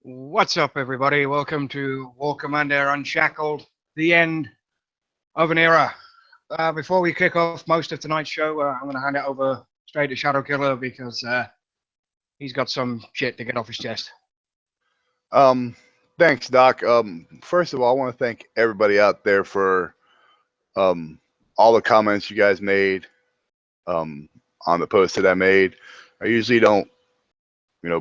What's up, everybody? Welcome to War Commander Unshackled, the end of an era. Before we kick off most of tonight's show, I'm going to hand it over straight to Shadow Killer because he's got some shit to get off his chest. Um, Thanks, Doc. First of all, I want to thank everybody out there for all the comments you guys made on the post that I made. I usually don't,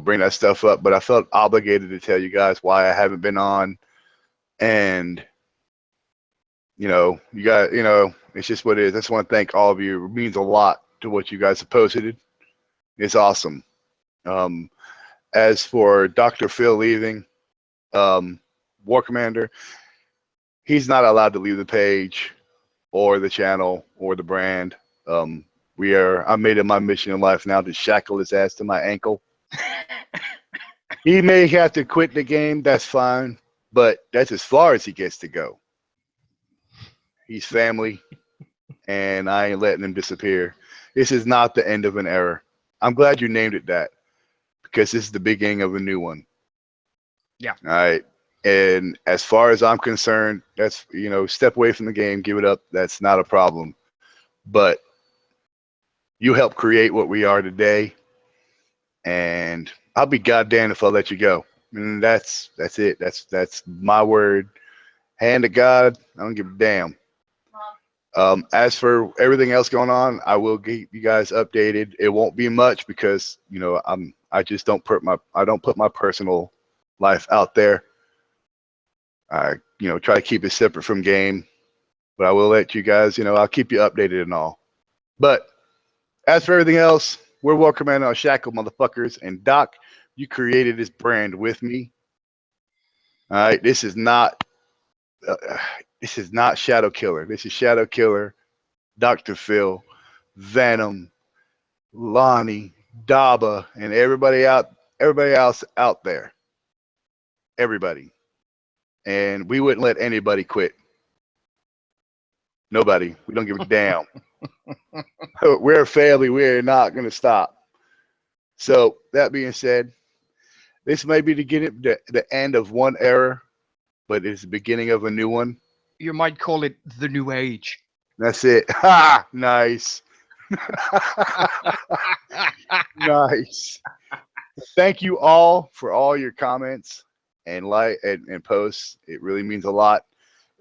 bring that stuff up, but I felt obligated to tell you guys why I haven't been on. And you guys, it's just what it is. I just want to thank all of you. It means a lot to what you guys have posted. It's awesome. As for Dr. Phill leaving, War Commander, he's not allowed to leave the page or the channel or the brand. I made it my mission in life now to shackle his ass to my ankle. He may have to quit the game, that's fine, but that's as far as he gets to go. He's family, and I ain't letting him disappear. This is not the end of an era. I'm glad you named it that, because this is the beginning of a new one. Yeah. All right. And as far as I'm concerned, that's, step away from the game, give it up. That's not a problem. But you helped create what we are today. And I'll be goddamn if I let you go. And that's it. That's my word. Hand to God. I don't give a damn. As for everything else going on, I will keep you guys updated. It won't be much because I just don't put my personal life out there. I try to keep it separate from game, but I will let you guys, I'll keep you updated and all. But as for everything else, we're War Commander Unshackled, motherfuckers. And Doc, you created this brand with me. All right, this is not Shadow Killer. This is Shadow Killer, Dr. Phill, Venom, Lonnie, Daba, and everybody else out there. Everybody. And we wouldn't let anybody quit. Nobody. We don't give a damn. We're a family. We're not going to stop. So that being said, this may be the end of one era, but it's the beginning of a new one. You might call it the New Age. That's it. Ha! Nice. Nice. Thank you all for all your comments and and posts. It really means a lot.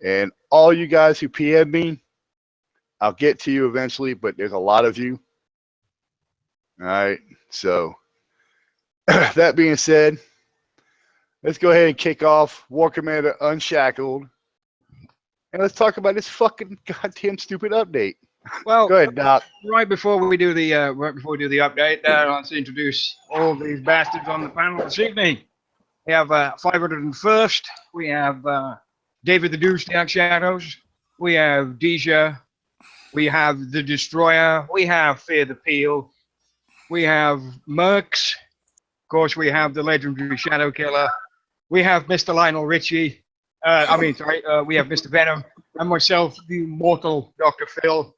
And all you guys who PM me, I'll get to you eventually, but there's a lot of you. All right. So that being said, let's go ahead and kick off War Commander Unshackled. And let's talk about this fucking goddamn stupid update. Well, go ahead, Doc. Right before we do the update, let's introduce all these bastards on the panel this evening. We have 501st. We have David the Deuce, Dark Shadows. We have Deja. We have the Destroyer. We have Fear the Peel. We have Mercs. Of course, we have the legendary Shadow Killer. We have Mr. Lionel Richie. We have Mr. Venom and myself, the immortal Dr. Phill.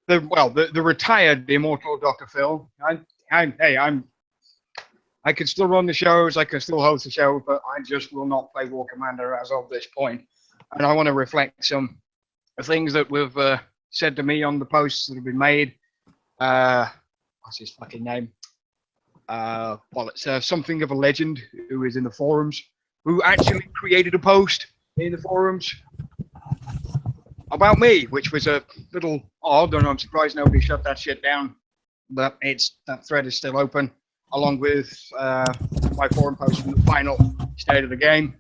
The retired immortal Dr. Phill. I can still run the shows, I can still host the show, but I just will not play War Commander as of this point. And I want to reflect some things that we've said to me on the posts that have been made. What's his fucking name? It's something of a legend who is in the forums, who actually created a post in the forums about me, which was a little odd, and I'm surprised nobody shut that shit down. But that thread is still open, along with my forum post from the final state of the game.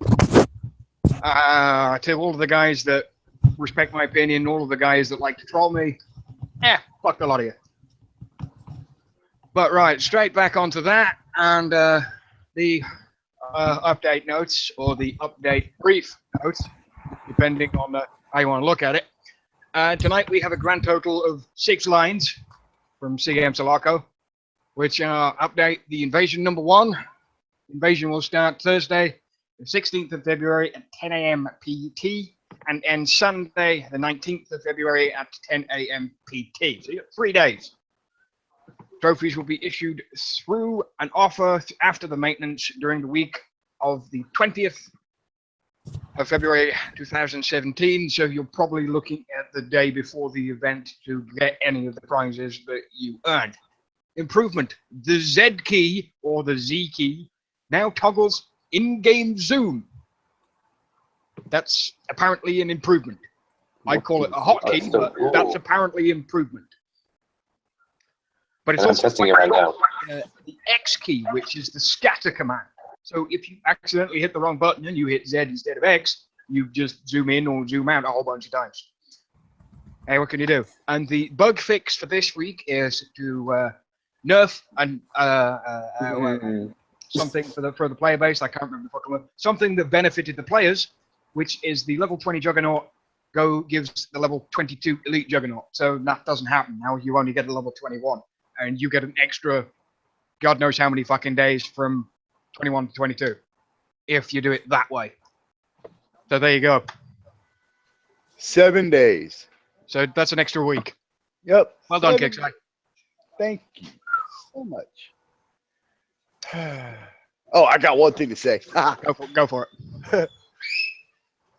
To all of the guys that respect my opinion, all of the guys that like to troll me, fuck a lot of you. But right, straight back onto that, and the update notes, or the update brief notes, depending on how you want to look at it. Tonight we have a grand total of 6 lines from CM Sulaco, which update the invasion number 1. Invasion will start Thursday, the 16th of February at 10 a.m. PT, and end Sunday, the 19th of February at 10 a.m. PT. So you got 3 days. Trophies will be issued through an offer after the maintenance during the week of the 20th of February 2017, so you're probably looking at the day before the event to get any of the prizes that you earned. Improvement. The Z key, or the Z key, now toggles in-game zoom. That's apparently an improvement. I call it a hotkey, but that's apparently improvement. But it's also testing it right now. The X key, which is the scatter command. So if you accidentally hit the wrong button and you hit Z instead of X, you just zoom in or zoom out a whole bunch of times. Hey, what can you do? And the bug fix for this week is to nerf and something for the player base. I can't remember the fucking word. Something that benefited the players, which is the level 20 Juggernaut gives the level 22 Elite Juggernaut. So that doesn't happen now. You only get a level 21, and you get an extra, God knows how many fucking days from 21 to 22, if you do it that way. So there you go. 7 days. So that's an extra week. Yep. Well done, Kickside. Thank you so much. Oh, I got one thing to say. Go for it.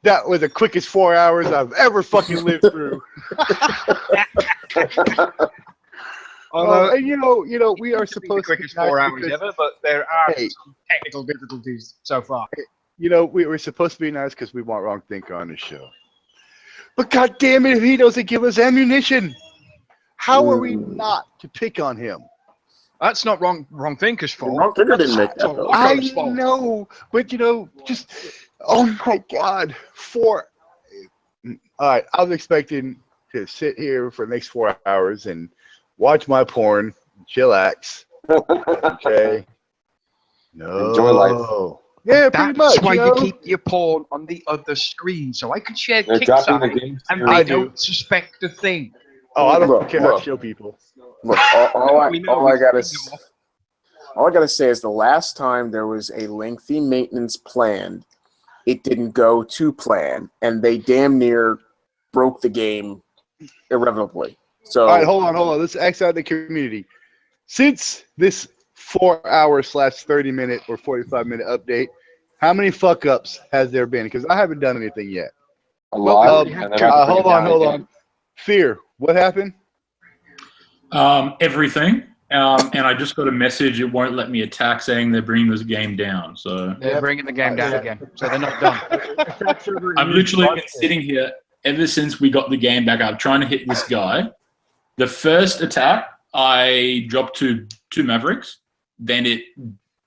That was the quickest 4 hours I've ever fucking lived through. And you know, we are supposed to be quickest 4 hours ever, but there are some technical difficulties so far. You know, we were supposed to be nice because we want Wrong Thinker on the show. But god damn it, if he doesn't give us ammunition, how are we not to pick on him? That's not Wrong Thinker's fault. Wrong Thinker didn't make that. Though. I know, but you know, just oh my god, all right, I was expecting to sit here for the next 4 hours and watch my porn, chillax. Okay. No. Enjoy life. Yeah, pretty much. That's why you keep your porn on the other screen, so I can share Kickside and I they don't suspect a thing. Oh, I don't care how to show people. Look, all I gotta say is the last time there was a lengthy maintenance planned, it didn't go to plan, and they damn near broke the game irrevocably. So, all right, hold on. Let's X out the community. Since this 4 hour / 30-minute or 45-minute update, how many fuck ups has there been? Because I haven't done anything yet. A lot. Hold on. Fear, what happened? Everything. And I just got a message. It won't let me attack, saying they're bringing this game down. So they're bringing the game down again. So they're not done. I've literally been sitting here ever since we got the game back up, trying to hit this guy. The first attack, I dropped to 2 Mavericks. Then it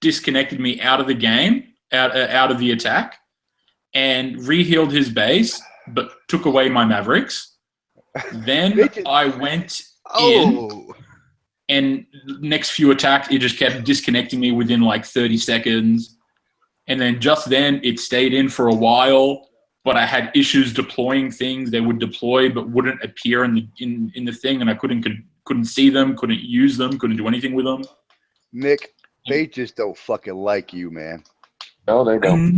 disconnected me out of the game, out of the attack, and re-healed his base, but took away my Mavericks. Then I went in, and next few attacks, it just kept disconnecting me within like 30 seconds. And then just then, it stayed in for a while, but I had issues deploying things. They would deploy but wouldn't appear in the thing, and I couldn't see them, couldn't use them, couldn't do anything with them. Nick, they just don't fucking like you, man. No, they don't.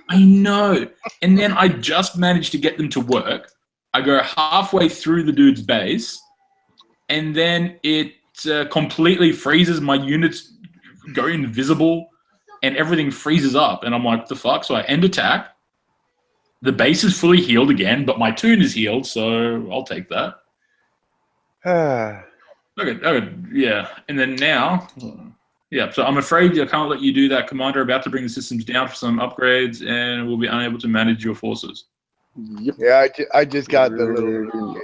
I know. And then I just managed to get them to work. I go halfway through the dude's base, and then it completely freezes. My units go invisible, and everything freezes up. And I'm like, what the fuck? So I end attack. The base is fully healed again, but my toon is healed, so I'll take that. Okay, yeah. And then now, yeah, so I'm afraid I can't let you do that, Commander. About to bring the systems down for some upgrades, and we'll be unable to manage your forces. Yep. Yeah, I just got the little.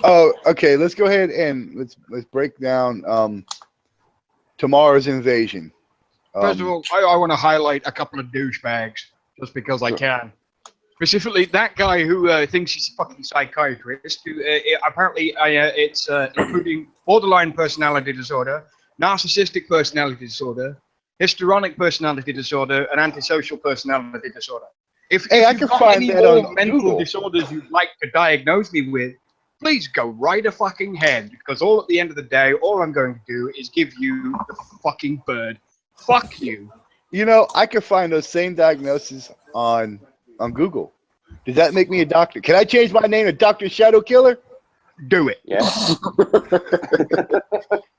Oh, okay. Let's go ahead and let's break down tomorrow's invasion. First of all, I want to highlight a couple of douchebags just because I can. Specifically, that guy who thinks he's a fucking psychiatrist, who apparently it's including borderline personality disorder, narcissistic personality disorder, histrionic personality disorder, and antisocial personality disorder. If I you've can got find any that more on mental Google. disorders you'd like to diagnose me with, please go right a fucking head, because all at the end of the day, all I'm going to do is give you the fucking bird. Fuck you. You know, I could find those same diagnoses on Google. Does that make me a doctor? Can I change my name to Dr. Shadow Killer? Do it. Yeah.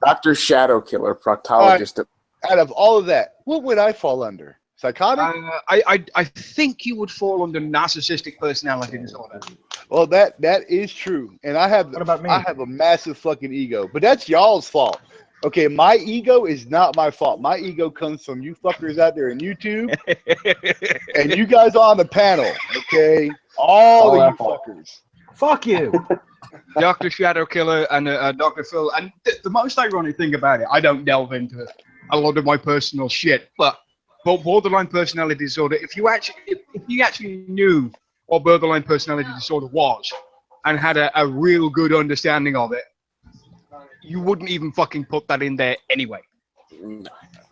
Dr. Shadow Killer, proctologist. out of all of that, what would I fall under? Psychotic? I think you would fall under narcissistic personality disorder. Well, that is true, and I have. What about me? I have a massive fucking ego, but that's y'all's fault. Okay, my ego is not my fault. My ego comes from you fuckers out there in YouTube, and you guys on the panel. Okay, all of you fuckers. Fuck you. Dr. Shadow Killer and Dr. Phill. And the most ironic thing about it, I don't delve into a lot of my personal shit, but borderline personality disorder, if you actually knew what borderline personality disorder was and had a real good understanding of it, you wouldn't even fucking put that in there anyway.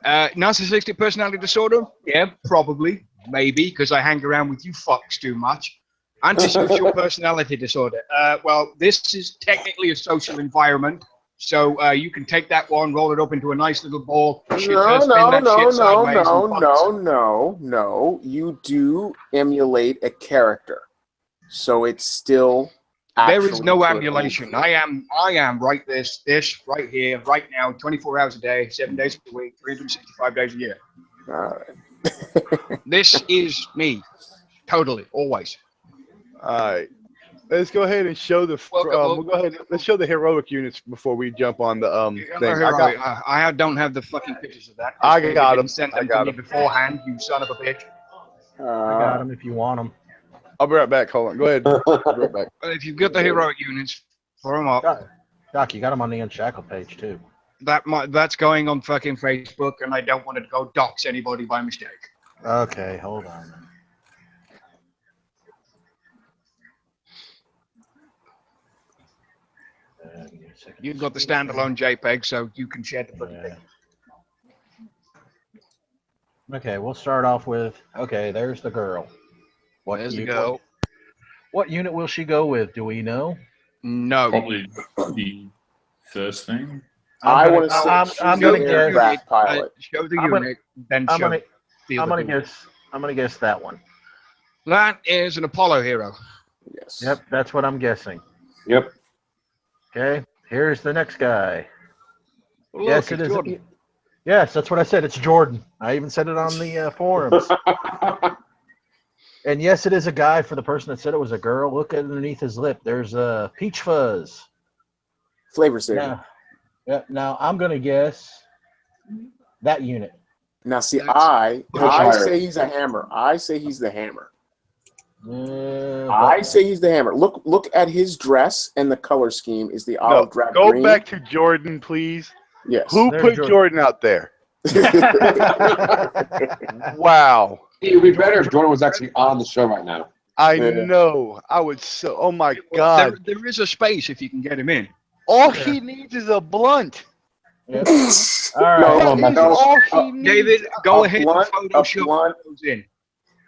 Narcissistic personality disorder? Yeah, probably. Maybe, because I hang around with you fucks too much. Antisocial personality disorder. Well, this is technically a social environment, so you can take that one, roll it up into a nice little ball. No. You do emulate a character, so it's still. There is no emulation. I am right this right here, right now, 24 hours a day, 7 days a week, 365 days a year. All right. This is me, totally, always. All right, let's go ahead and show the. We'll go ahead. Let's show the heroic units before we jump on the thing. I don't have the fucking pictures of that. I got them. Sent them to me beforehand, you son of a bitch. I got them if you want them. I'll be right back. Hold on. Go ahead. I'll be right back. But if you've got the heroic units, throw them up. Doc, you got them on the Unshackled page too. That's going on fucking Facebook, and I don't want to go dox anybody by mistake. Okay, hold on. You've got the standalone JPEG, so you can share the fucking thing. Okay, we'll start off with, okay, there's the girl. There's the girl. What unit will she go with? Do we know? No. Probably the first thing. I want to say I'm going to guess. aircraft pilot. Show the unit, then show. I'm going to guess that one. That is an Apollo hero. Yes. Yep, that's what I'm guessing. Yep. Okay, here's the next guy. Look, Yes, it is. Jordan. Yes, that's what I said. It's Jordan. I even said it on the forums. And yes, it is a guy. For the person that said it was a girl, look underneath his lip. There's a peach fuzz. Flavor saver. Now I'm going to guess that unit. Now, see, I say he's a hammer. I say he's the hammer. I say he's the hammer. Look at his dress, and the color scheme is the olive drab green. Go back to Jordan, please. Yes. Who put Jordan out there? Wow. It would be better if Jordan was actually on the show right now. I know. I would so. Oh my God. There is a space if you can get him in. All he needs is a blunt. Yep. All right. All he needs. David, go ahead and Photoshop Photoshop those in.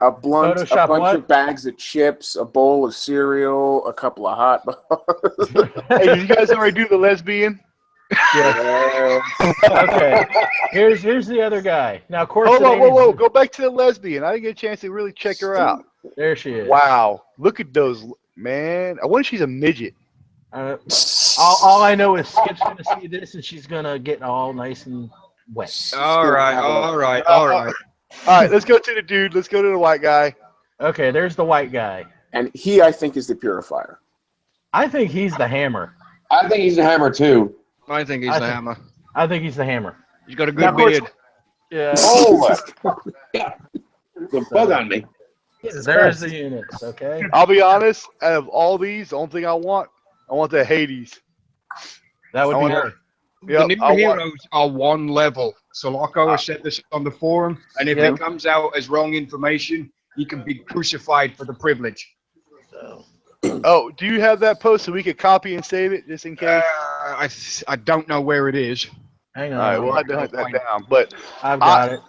A blunt, Photoshop a bunch what? of bags of chips, a bowl of cereal, a couple of hot dogs. Hey, did you guys already do the lesbian? Yeah. Okay. Here's the other guy. Now, of course. Hold on, whoa. Go back to the lesbian. I didn't get a chance to really check her out. There she is. Wow. Look at those, man. I wonder if she's a midget. All I know is Skip's going to see this, and she's going to get all nice and wet. All right. All right, let's go to the dude. Let's go to the white guy. Okay, there's the white guy. And he, I think, is the purifier. I think he's the hammer. I think he's a hammer too. I think he's the hammer. I think he's the hammer. He's got a good beard. Yeah. Oh, the bug on me. There's the units, okay? I'll be honest. Out of all these, the only thing I want the Hades. That would be her. The new heroes are one level. Soloco has said this on the forum, and if it comes out as wrong information, he can be crucified for the privilege. Oh, do you have that post so we could copy and save it just in case? I don't know where it is. Hang on. All right, we'll have to hunt that down. But I've got it.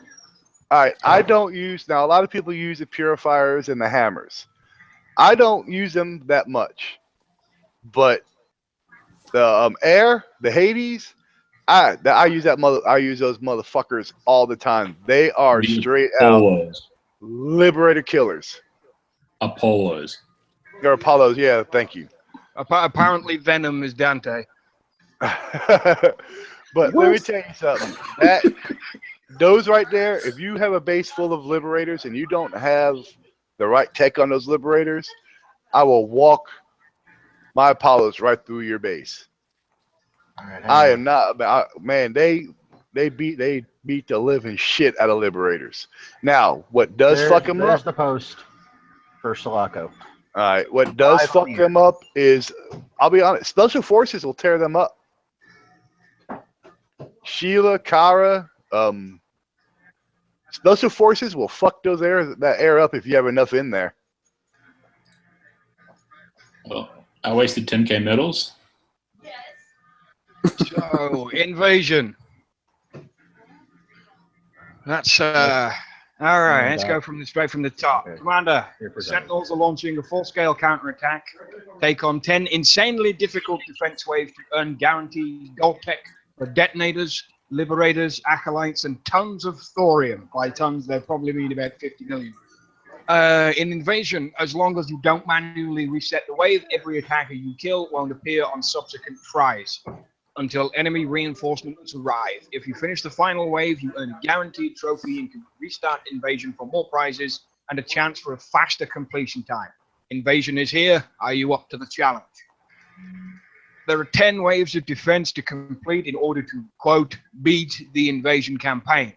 All right, I don't use now. A lot of people use the purifiers and the hammers. I don't use them that much, but the air, the Hades, I use that I use those motherfuckers all the time. They are straight out liberator killers. Apollos. Or Apollos, yeah. Thank you. Apparently, Venom is Dante. But let me tell you something. those right there, if you have a base full of liberators and you don't have the right tech on those liberators, I will walk my Apollos right through your base. All right, I am not, man. They beat the living shit out of liberators. Now, what does fuck them There's up? the post for Sulaco. All right, what does Live fuck feed. them up is, I'll be honest, special forces will tear them up. Sheila, Kara, special forces will fuck that air up if you have enough in there. Well, I wasted 10k medals. So, invasion. That's all right. Let's go straight from the top. Okay. Commander, Here for Sentinels are launching a full-scale counterattack. Take on 10 insanely difficult defense waves to earn guaranteed gold tech for detonators, liberators, acolytes, and tons of thorium. By tons, they probably mean about 50 million. In invasion, as long as you don't manually reset the wave, every attacker you kill won't appear on subsequent tries until enemy reinforcements arrive. If you finish the final wave, you earn a guaranteed trophy and can restart invasion for more prizes and a chance for a faster completion time. Invasion is here. Are you up to the challenge? There are 10 waves of defense to complete in order to, quote, beat the invasion campaign.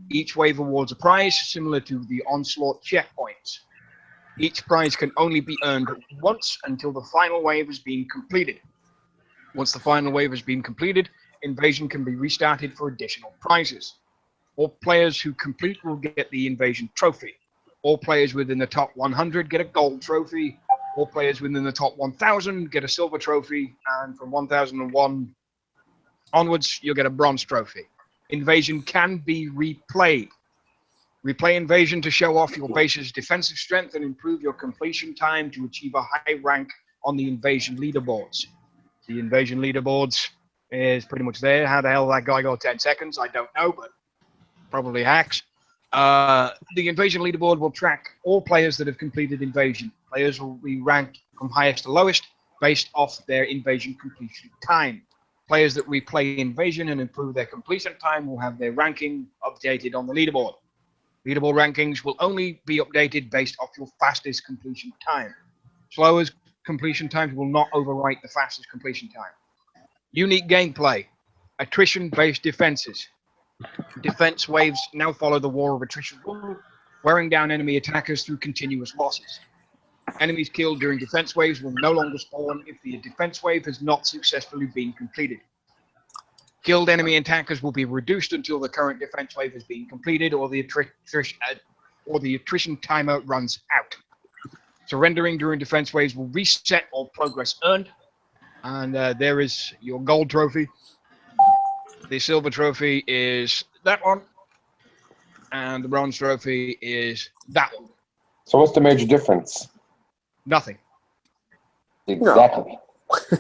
Each wave awards a prize similar to the Onslaught checkpoints. Each prize can only be earned once until the final wave has been completed. Once the final wave has been completed, invasion can be restarted for additional prizes. All players who complete will get the invasion trophy. All players within the top 100 get a gold trophy. All players within the top 1,000 get a silver trophy, and from 1,001 onwards, you'll get a bronze trophy. Invasion can be replayed. Replay invasion to show off your base's defensive strength and improve your completion time to achieve a high rank on the invasion leaderboards. The invasion leaderboards is pretty much there. How the hell that guy got 10 seconds, I don't know, but probably hacks. The invasion leaderboard will track all players that have completed invasion. Players will be ranked from highest to lowest based off their invasion completion time. Players that replay invasion and improve their completion time will have their ranking updated on the leaderboard. Leaderboard rankings will only be updated based off your fastest completion time. Slowest completion times will not overwrite the fastest completion time. Unique gameplay. Attrition-based defenses. Defense waves now follow the war of attrition rule, wearing down enemy attackers through continuous losses. Enemies killed during defense waves will no longer spawn if the defense wave has not successfully been completed. Killed enemy attackers will be reduced until the current defense wave has been completed or the attrition timer runs out. Surrendering during defense waves will reset all progress earned. And there is your gold trophy. The silver trophy is that one. And the bronze trophy is that one. So what's the major difference? Nothing. Exactly.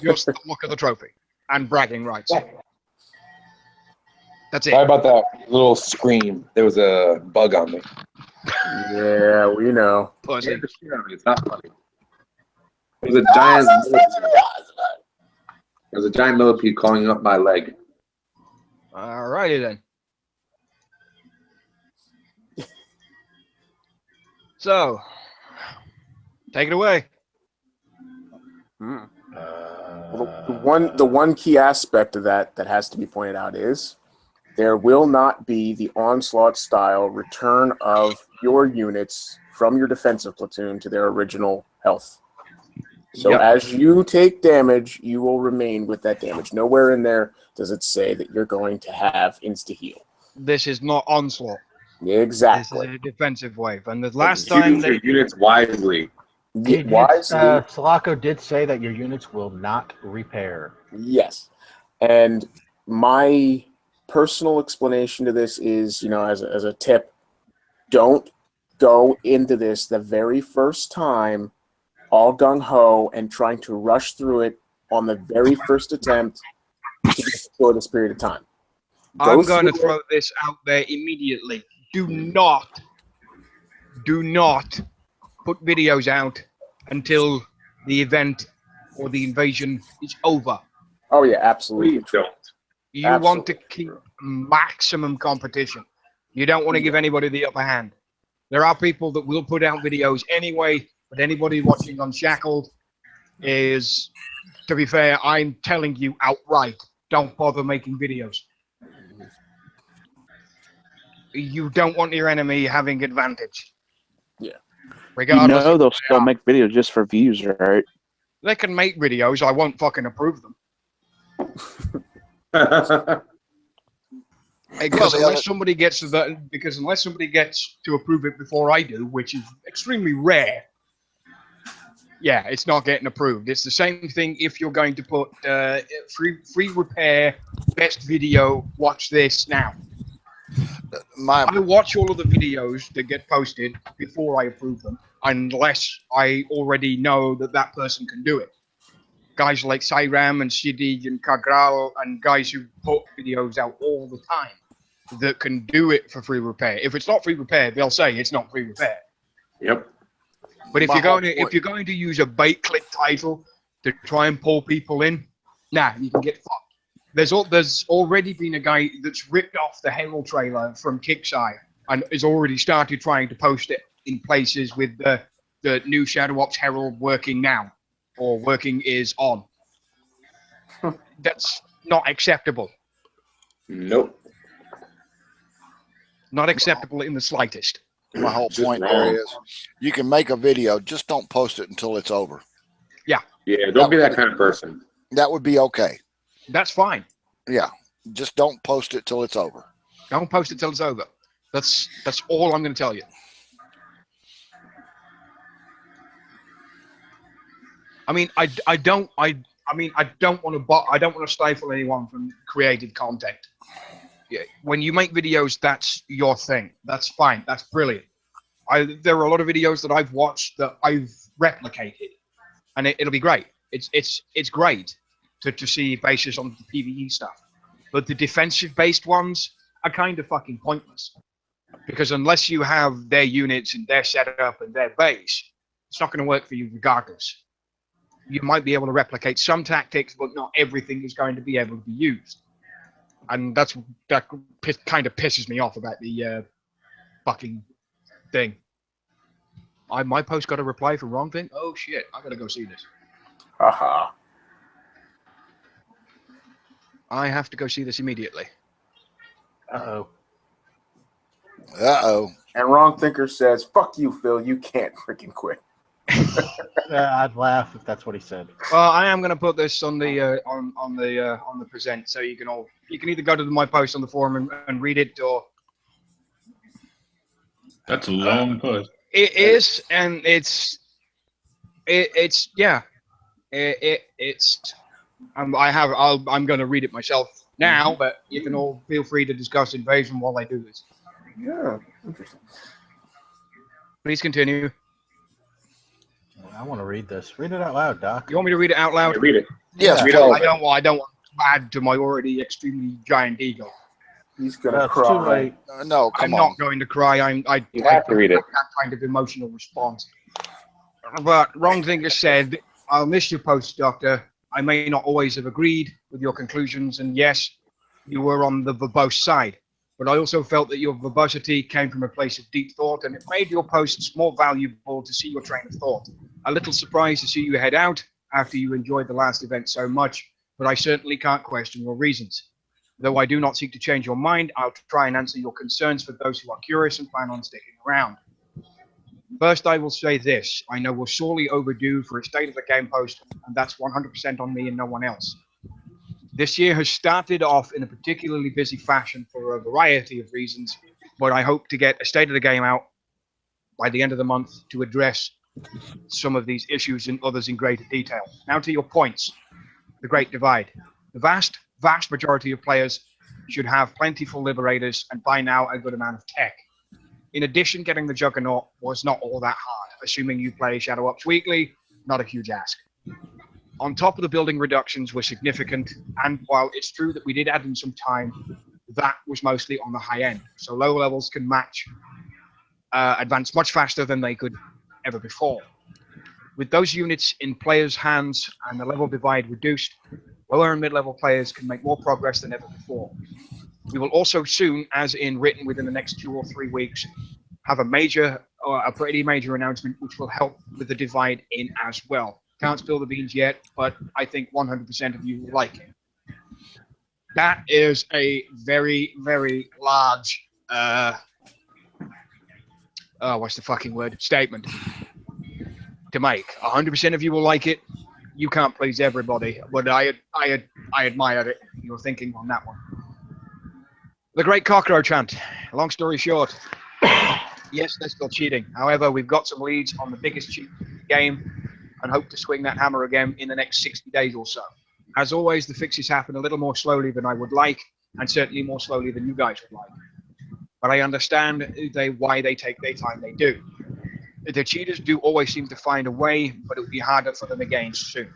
Just the look of the trophy and bragging rights. That's it. Sorry about that little scream. There was a bug on me. Yeah, we know. Pussy. It's not funny. There's a giant millipede calling up my leg. Alrighty then. So, take it away. Well, the one key aspect of that has to be pointed out is there will not be the onslaught style return of your units from your defensive platoon to their original health. So as you take damage, you will remain with that damage. Nowhere in there does it say that you're going to have insta-heal. This is not onslaught. Exactly. This is a defensive wave. And the last time Use your units wisely. Sulaco did say that your units will not repair. Yes. And my personal explanation to this is, as a tip, don't go into this the very first time all gung-ho and trying to rush through it on the very first attempt to get the shortest period of time. I'm going to throw this out there immediately. Do not put videos out until the event or the invasion is over. Oh, yeah, absolutely. Please don't. You want to keep maximum competition. You don't want to give anybody the upper hand. There are people that will put out videos anyway, but anybody watching Unshackled is, to be fair, I'm telling you outright, don't bother making videos. You don't want your enemy having advantage. Yeah. Regardless, They'll still make videos just for views, right? they can make videos. I won't fucking approve them. Because unless somebody gets to approve it before I do, which is extremely rare, yeah, it's not getting approved. It's the same thing if you're going to put free repair, best video, watch this now. I watch all of the videos that get posted before I approve them, unless I already know that that person can do it. Guys like Cyram and Shidi and Kagral and guys who put videos out all the time that can do it for free repair. If it's not free repair, they'll say it's not free repair. Yep. But if you're going to use a bait click title to try and pull people in, nah, you can get fucked. There's already been a guy that's ripped off the Herald trailer from Kicksire and has already started trying to post it in places with the new Shadow Ops Herald working now, or working is on. That's not acceptable. Nope. Not acceptable in the slightest. My whole Just point wrong. there is, you can make a video, just don't post it until it's over. Yeah, don't be that kind of person. That would be okay. That's fine. Yeah, just don't post it till it's over. Don't post it till it's over. That's all I'm going to tell you. I mean, I don't want to stifle anyone from created content. Yeah, when you make videos, that's your thing. That's fine. That's brilliant. There are a lot of videos that I've watched that I've replicated, and it'll be great. It's great to see bases on the PvE stuff, but the defensive based ones are kind of fucking pointless, because unless you have their units and their setup and their base, it's not going to work for you regardless. You might be able to replicate some tactics, but not everything is going to be able to be used. And that kind of pisses me off about the fucking thing. My post got a reply from wrong thing? Oh shit, I gotta go see this. Haha. I have to go see this immediately. Uh-oh. Uh-oh. And Wrong Thinker says, "Fuck you, Phil. You can't freaking quit." I'd laugh if that's what he said. Well, I am gonna put this on the on the present, so you can either go to my post on the forum and read it, or That's a long post. it is, and it's yeah, I'm gonna read it myself now, but you can all feel free to discuss Invasion while I do this. Yeah, interesting. Please continue. I want to read this. Read it out loud, Doc. You want me to read it out loud? Yeah, read it. Yes, Read please. all I of it. don't want to add to my already extremely giant ego. He's gonna That's too cry. late. No, I'm come on. not going to cry. You have to read it. That kind of emotional response. But Wrong Thinker said, "I'll miss your post, Doctor. I may not always have agreed with your conclusions, and yes, you were on the verbose side. But I also felt that your verbosity came from a place of deep thought, and it made your posts more valuable to see your train of thought. A little surprised to see you head out after you enjoyed the last event so much, but I certainly can't question your reasons. Though I do not seek to change your mind, I'll try and answer your concerns for those who are curious and plan on sticking around. First, I will say this. I know we're sorely overdue for a State of the Game post, and that's 100% on me and no one else. This year has started off in a particularly busy fashion for a variety of reasons, but I hope to get a State of the Game out by the end of the month to address some of these issues and others in greater detail. Now to your points. The Great Divide. The vast majority of players should have plentiful Liberators and by now a good amount of tech. In addition, getting the Juggernaut was not all that hard, assuming you play Shadow Ops weekly, not a huge ask. On top of the building reductions were significant, and while it's true that we did add in some time, that was mostly on the high end. So low levels can advance much faster than they could ever before. With those units in players' hands and the level divide reduced, lower and mid-level players can make more progress than ever before. We will also soon, as in written within the next 2 or 3 weeks, have a pretty major announcement which will help with the divide in as well. Can't spill the beans yet, but I think 100% of you will like it. That is a very, very large, what's the fucking word? Statement to make. 100% of you will like it. You can't please everybody, but I admire it. Your thinking on that one. The Great Cockroach Hunt. Long story short, yes, they're still cheating. However, we've got some leads on the biggest cheat in the game and hope to swing that hammer again in the next 60 days or so. As always, the fixes happen a little more slowly than I would like, and certainly more slowly than you guys would like. But I understand why they take their time they do. The cheaters do always seem to find a way, but it will be harder for them again soon.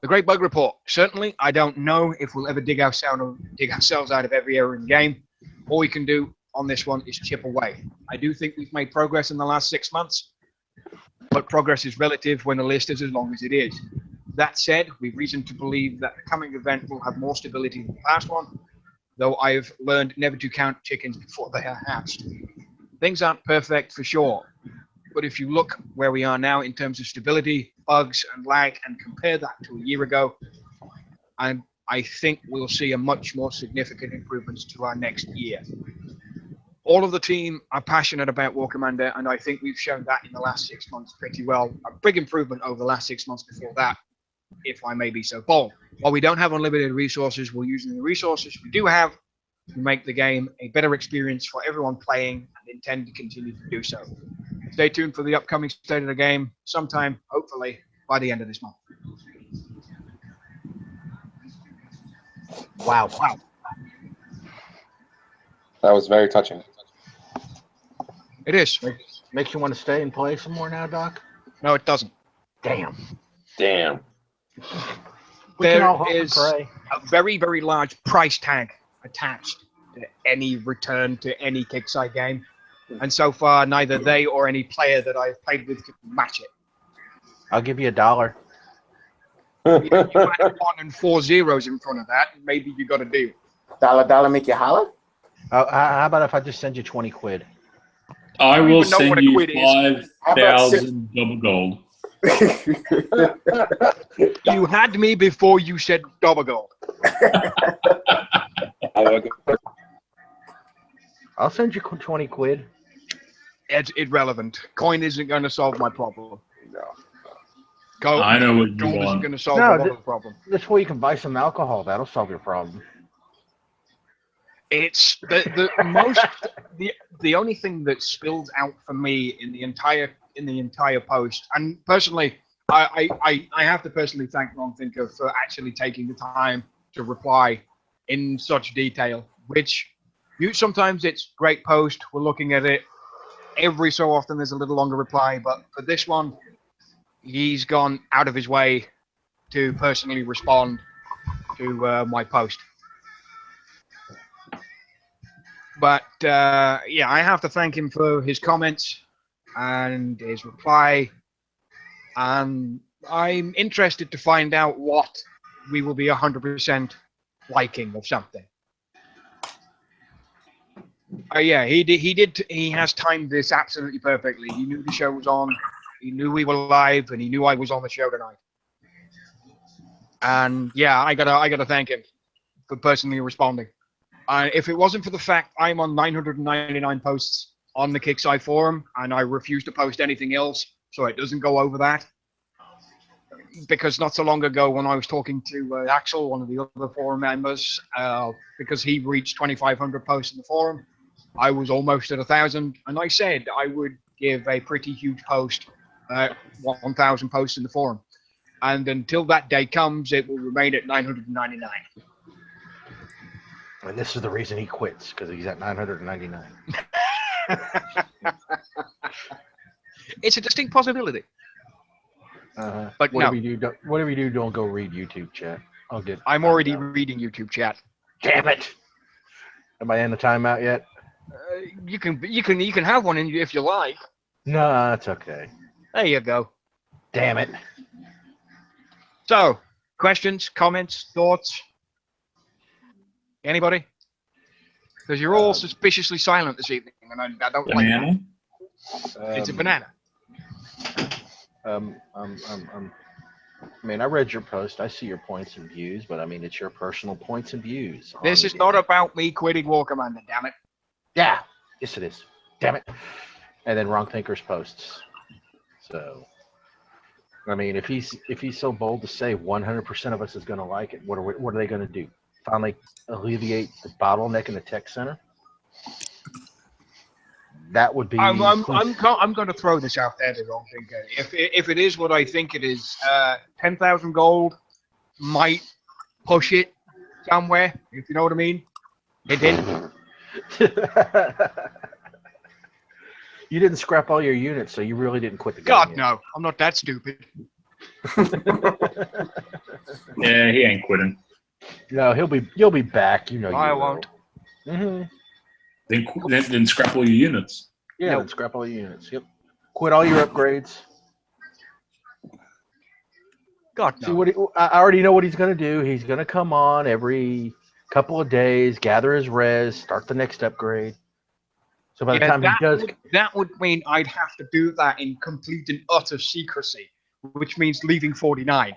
The Great Bug Report. Certainly, I don't know if we'll ever dig ourselves out of every error in the game. All we can do on this one is chip away. I do think we've made progress in the last 6 months, but progress is relative when the list is as long as it is. That said, we've reason to believe that the coming event will have more stability than the past one, though I've learned never to count chickens before they are hatched. Things aren't perfect for sure, but if you look where we are now in terms of stability, bugs, and lag, and compare that to a year ago, I think we'll see a much more significant improvements to our next year. All of the team are passionate about War Commander, and I think we've shown that in the last 6 months pretty well. A big improvement over the last 6 months before that, if I may be so bold. While we don't have unlimited resources, we're using the resources we do have to make the game a better experience for everyone playing, and intend to continue to do so. Stay tuned for the upcoming state of the game sometime, hopefully, by the end of this month. Wow. That was very touching. It is. Makes you want to stay and play some more now, Doc? No, it doesn't. Damn. Damn. We can all There hope and is pray. a very, very large price tag attached to any return to any Kickside game. And so far, neither they or any player that I've played with could match it. I'll give you $1. You add 1 and 4 zeros in front of that, and maybe you got a deal. Dollar make you holler? How about if I just send you 20 quid? I don't will even know what send a you quid is. 5,000 double gold. You had me before you said double gold. I'll send you 20 quid. It's irrelevant. Coin isn't going to solve my problem. No. I know what you Gold isn't want. going to solve No, the problem. That's where you can buy some alcohol. That'll solve your problem. It's the most the only thing that spilled out for me in the entire post, and personally, I have to personally thank Ron Thinker for actually taking the time to reply in such detail. Which sometimes it's great post, we're looking at it. Every so often there's a little longer reply, but for this one, he's gone out of his way to personally respond to my post. But yeah, I have to thank him for his comments and his reply. And I'm interested to find out what we will be 100% liking of something. Yeah, he has timed this absolutely perfectly. He knew the show was on. He knew we were live, and he knew I was on the show tonight. And yeah, I gotta thank him for personally responding. If it wasn't for the fact I'm on 999 posts on the Kickside forum, and I refuse to post anything else, so it doesn't go over that. Because not so long ago, when I was talking to Axel, one of the other forum members, because he reached 2,500 posts in the forum, I was almost at 1,000, and I said I would give a pretty huge post, 1,000 posts in the forum. And until that day comes, it will remain at 999. And this is the reason he quits, because he's at 999. It's a distinct possibility. But whatever no. you do, don't go read YouTube chat. I'm already reading YouTube chat. Damn it! Am I in the timeout yet? You can have one if you like. No, that's okay. There you go. Damn it! So, questions, comments, thoughts? Anybody? Because you're all suspiciously silent this evening, and I don't like that. Banana? It's a banana. I mean, I read your post. I see your points and views, but I mean, it's your personal points and views. This is not about me quitting War Commander, damn it. Yeah. Yes, it is. Damn it. And then Wrong Thinkers posts. So, I mean, if he's so bold to say 100% of us is going to like it, what are they going to do? Finally alleviate the bottleneck in the tech center? That would be. I'm going to throw this out there to Wrong Thinker. If it is what I think it is, 10,000 gold might push it somewhere. If you know what I mean. It did. You didn't scrap all your units, so you really didn't quit the game. God yet. no, I'm not that stupid. Yeah, he ain't quitting. No, you'll be back. You know. I won't. Mm-hmm. Then scrap all your units. Yeah, Nope. then scrap all your units. Yep. Quit all your upgrades. God See no. I already know what he's gonna do. He's gonna come on every couple of days, gather his res, start the next upgrade. So by the time he does, that would mean I'd have to do that in complete and utter secrecy, which means leaving 49,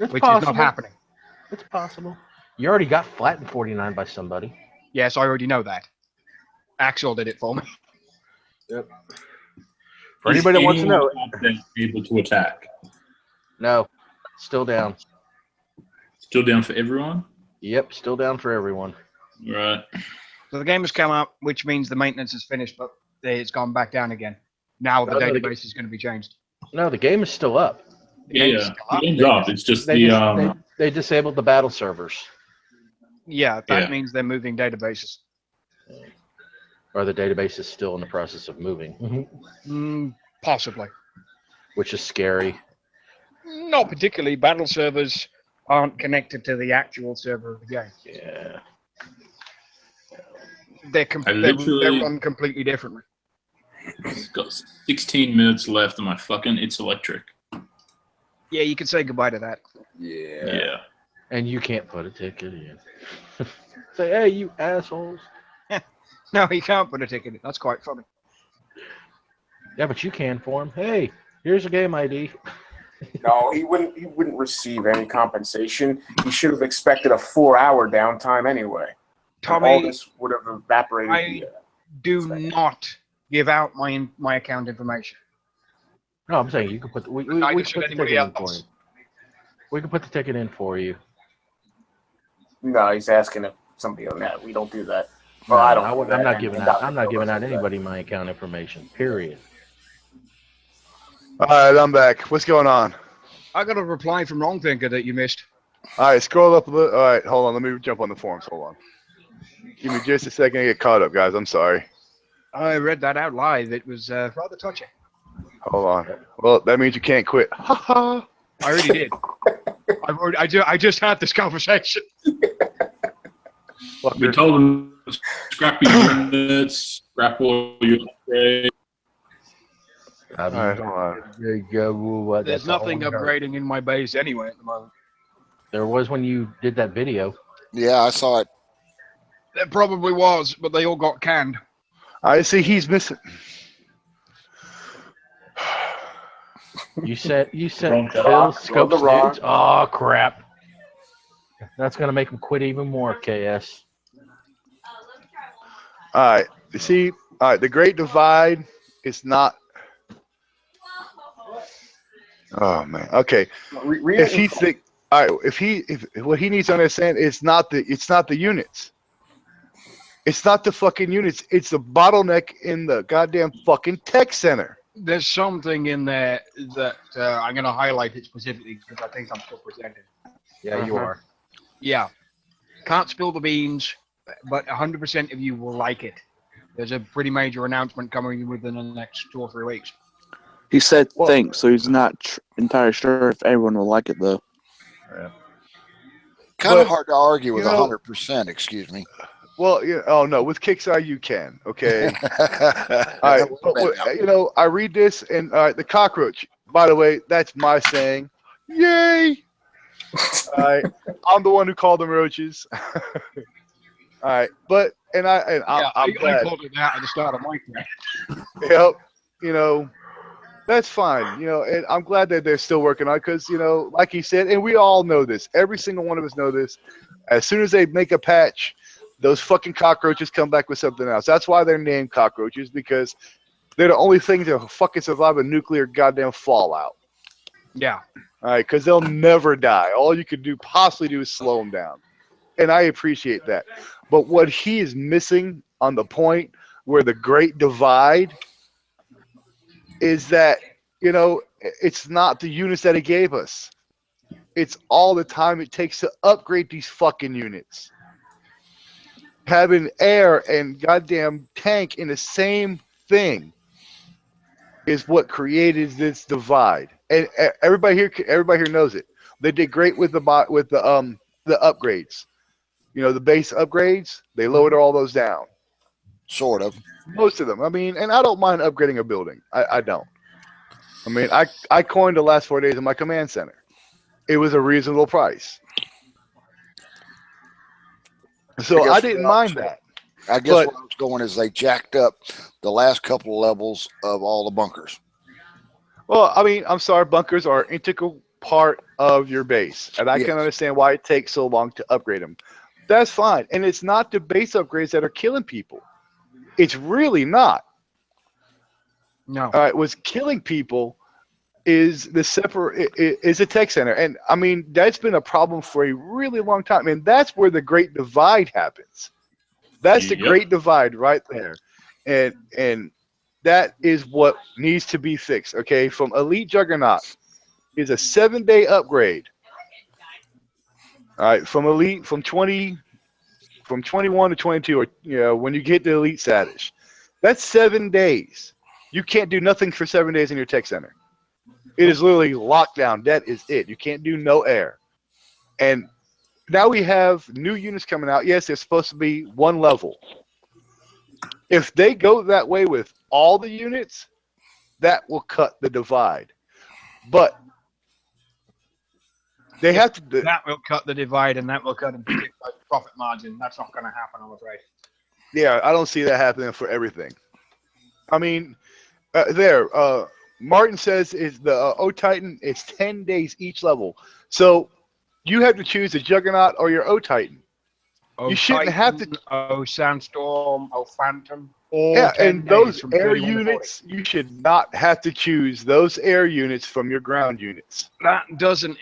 it's which possible. is not happening. It's possible. You already got flattened 49 by somebody. Yes, I already know that. Axel did it for me. Yep. For anybody that wants to know, able to attack. no, still down. Still down for everyone. Yep, still down for everyone. Right. So the game has come up, which means the maintenance is finished, but it's gone back down again. Now the database is going to be changed. No, the game is still up. Yeah, the game's up. It's just They disabled the battle servers. Yeah, that means they're moving databases. Or the database is still in the process of moving. Possibly. Which is scary. Not particularly. Battle servers aren't connected to the actual server of the game. Yeah. They run completely differently. It's got 16 minutes left on my fucking It's Electric. Yeah, you can say goodbye to that. Yeah. And you can't put a ticket in. Say, hey, you assholes. No, he can't put a ticket in. That's quite funny. Yeah, but you can for him. Hey, here's a game ID. No, he wouldn't receive any compensation. He should have expected a 4-hour downtime anyway. Tommy, all this would have evaporated. I do not give out my account information. No, I'm saying you can put we can put the ticket in for you. We can put the ticket in for you. No, he's asking if somebody on that. We don't do that. Well, no, I'm not giving out. I'm not giving out anybody my account information. Period. All right, I'm back. What's going on? I got a reply from Wrong Thinker that you missed. All right, scroll up a little. All right, hold on. Let me jump on the forums. Hold on. Give me just a second to get caught up, guys. I'm sorry. I read that out live. It was rather touching. Hold on. Well, that means you can't quit. Ha ha. I already did. I just had this conversation. We told him scrap your units, scrap all your upgrades. All right, hold on. There's nothing upgrading in my base anyway at the moment. There was when you did that video. Yeah, I saw it. There probably was, but they all got canned. I see he's missing. You sent Wrong Phill scope nudes. Oh crap! That's gonna make him quit even more. KS. All right. You see, all right. The Great Divide is not. Oh man. Okay. If he think, all right. If what he needs to understand is not the units. It's not the fucking units. It's the bottleneck in the goddamn fucking tech center. There's something in there that I'm going to highlight it specifically because I think I'm still presenting. Yeah, you are. Yeah. Can't spill the beans, but 100% of you will like it. There's a pretty major announcement coming within the next 2 or 3 weeks. He said thanks, so he's not entirely sure if everyone will like it, though. Yeah. Kind of hard to argue with 100%, excuse me. Well, oh no, with Kickstarter you can, okay. All right, but, I read this and the cockroach. By the way, that's my saying. Yay! All right, I'm the one who called them roaches. All right, but I'm I glad. pulled it out at the start of my thread. Yep, you know, that's fine. You know, and I'm glad that they're still working on it because, you know, like he said, and we all know this. Every single one of us know this. As soon as they make a patch, those fucking cockroaches come back with something else. That's why they're named cockroaches, because they're the only things that fucking survive a nuclear goddamn fallout. Yeah. All right, because they'll never die. All you could possibly do is slow them down. And I appreciate that. But what he is missing on the point where the great divide is that, you know, it's not the units that he gave us. It's all the time it takes to upgrade these fucking units. Having air and goddamn tank in the same thing is what created this divide. And everybody here knows it. They did great with the upgrades. You know, the base upgrades, they lowered all those down. Sort of. Most of them. I mean, and I don't mind upgrading a building. I don't. I mean, I coined the last 4 days in my command center. It was a reasonable price. So I didn't mind that. I guess where I was going is they jacked up the last couple of levels of all the bunkers. Well, I mean, I'm sorry, bunkers are an integral part of your base. And I can understand why it takes so long to upgrade them. That's fine. And it's not the base upgrades that are killing people. It's really not. No. All right, what's killing people is is a tech center. And I mean, that's been a problem for a really long time. And that's where the great divide happens. That's the great divide right there. And that is what needs to be fixed. Okay, from Elite Juggernaut is a 7-day upgrade. All right, from 21 to 22, or you know, when you get the Elite status, that's 7 days. You can't do nothing for 7 days in your tech center. It is literally lockdown. That is it. You can't do no air. And now we have new units coming out. Yes, they're supposed to be one level. If they go that way with all the units, that will cut the divide. But they have to. That will cut the divide, and that will cut the profit margin. That's not going to happen, I'm afraid. Yeah, I don't see that happening for everything. I mean, Martin says is the O-Titan is 10 days each level. So you have to choose the Juggernaut or your O-Titan. You shouldn't have to. Sandstorm, Phantom. Yeah, and those air units, you should not have to choose those air units from your ground units. That doesn't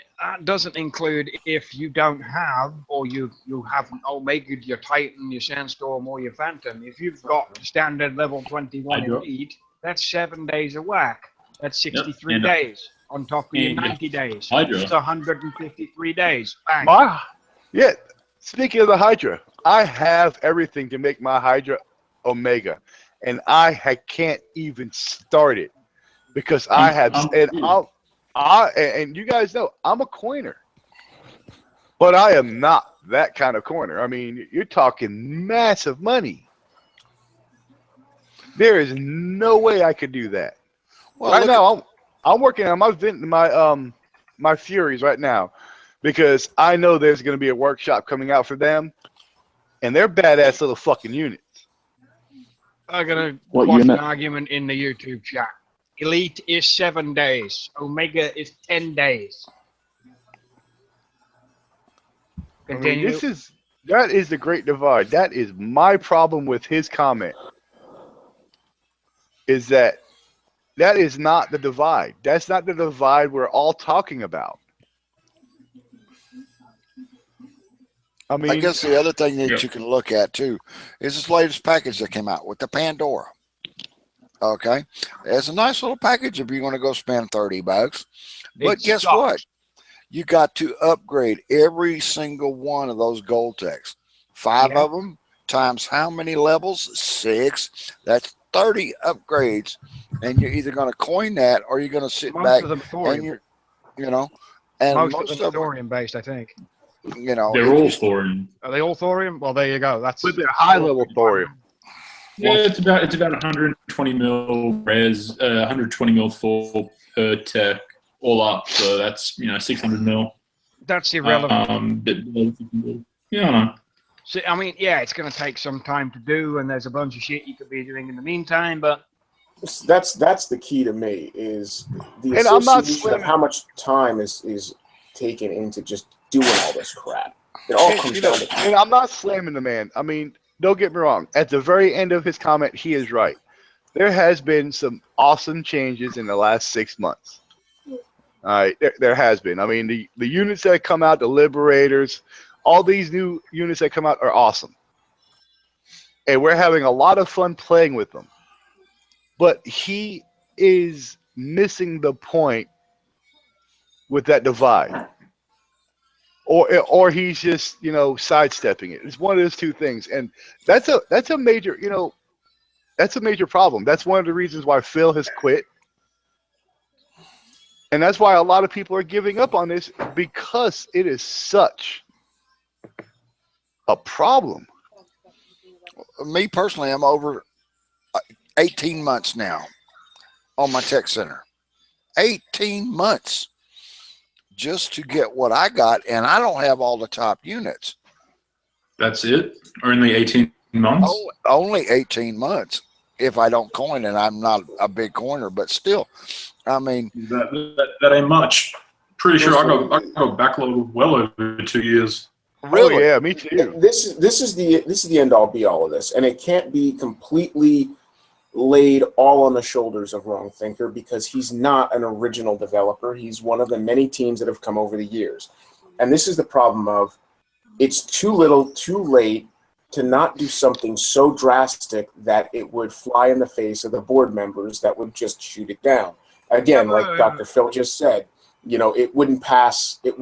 include if you don't have, or you haven't Omega'd your Titan, your Sandstorm, or your Phantom. If you've got standard level 21 Elite, that's 7 days of whack. That's 63 days on top of your 90 days. It's 153 days. Bang. Yeah. Speaking of the Hydra, I have everything to make my Hydra Omega, and I can't even start it because I have. And you guys know I'm a coiner, but I am not that kind of coiner. I mean, you're talking massive money. There is no way I could do that. Well, right now, I'm working on my Furies right now because I know there's going to be a workshop coming out for them, and they're badass little fucking units. I'm going to watch an argument in the YouTube chat. Elite is 7 days. Omega is 10 days. Continue. I mean, that is the great divide. That is my problem with his comment. Is that is not the divide. That's not the divide we're all talking about. I mean, I guess the other thing that you can look at too is this latest package that came out with the Pandora. Okay, it's a nice little package if you're going to go spend $30. But guess what? You got to upgrade every single one of those gold techs. 5 of them times how many levels? 6. That's 30 upgrades, and you're either going to coin that or you're going to sit back and you're, you know, and most of them are thorium based, I think. You know, they're all thorium. Are they all thorium? Well, there you go. That's with their high level thorium. Yeah, it's about 120 mil res, 120 mil full per tech, all up. So that's 600 mil. That's irrelevant. Yeah, I know. So, I mean, yeah, it's going to take some time to do, and there's a bunch of shit you could be doing in the meantime, but That's the key to me is the And I'm not association of slamming- how much time is taken into just doing all this crap. It all And, comes you know, down to time. and I'm not slamming the man. I mean, don't get me wrong. At the very end of his comment, he is right. There has been some awesome changes in the last 6 months. All right, there has been. I mean, the units that come out, the Liberators, all these new units that come out are awesome. And we're having a lot of fun playing with them. But he is missing the point with that divide. Or he's just, you know, sidestepping it. It's one of those two things. And that's a major, you know, that's a major problem. That's one of the reasons why Phill has quit. And that's why a lot of people are giving up on this, because it is such a problem. Me personally, I'm over 18 months now on my tech center. 18 months just to get what I got, and I don't have all the top units. That's it? Only 18 months? Oh, only 18 months if I don't coin, and I'm not a big coiner, but still, I mean, That ain't much. Pretty sure I got backloaded well over 2 years. really, Oh yeah, me too. This is the end all be all of this, and it can't be completely laid all on the shoulders of Wrong Thinker because he's not an original developer. He's one of the many teams that have come over the years, and this is the problem of it's too little, too late to not do something so drastic that it would fly in the face of the board members that would just shoot it down. Again, like Dr. Phill just said, you know, it wouldn't pass the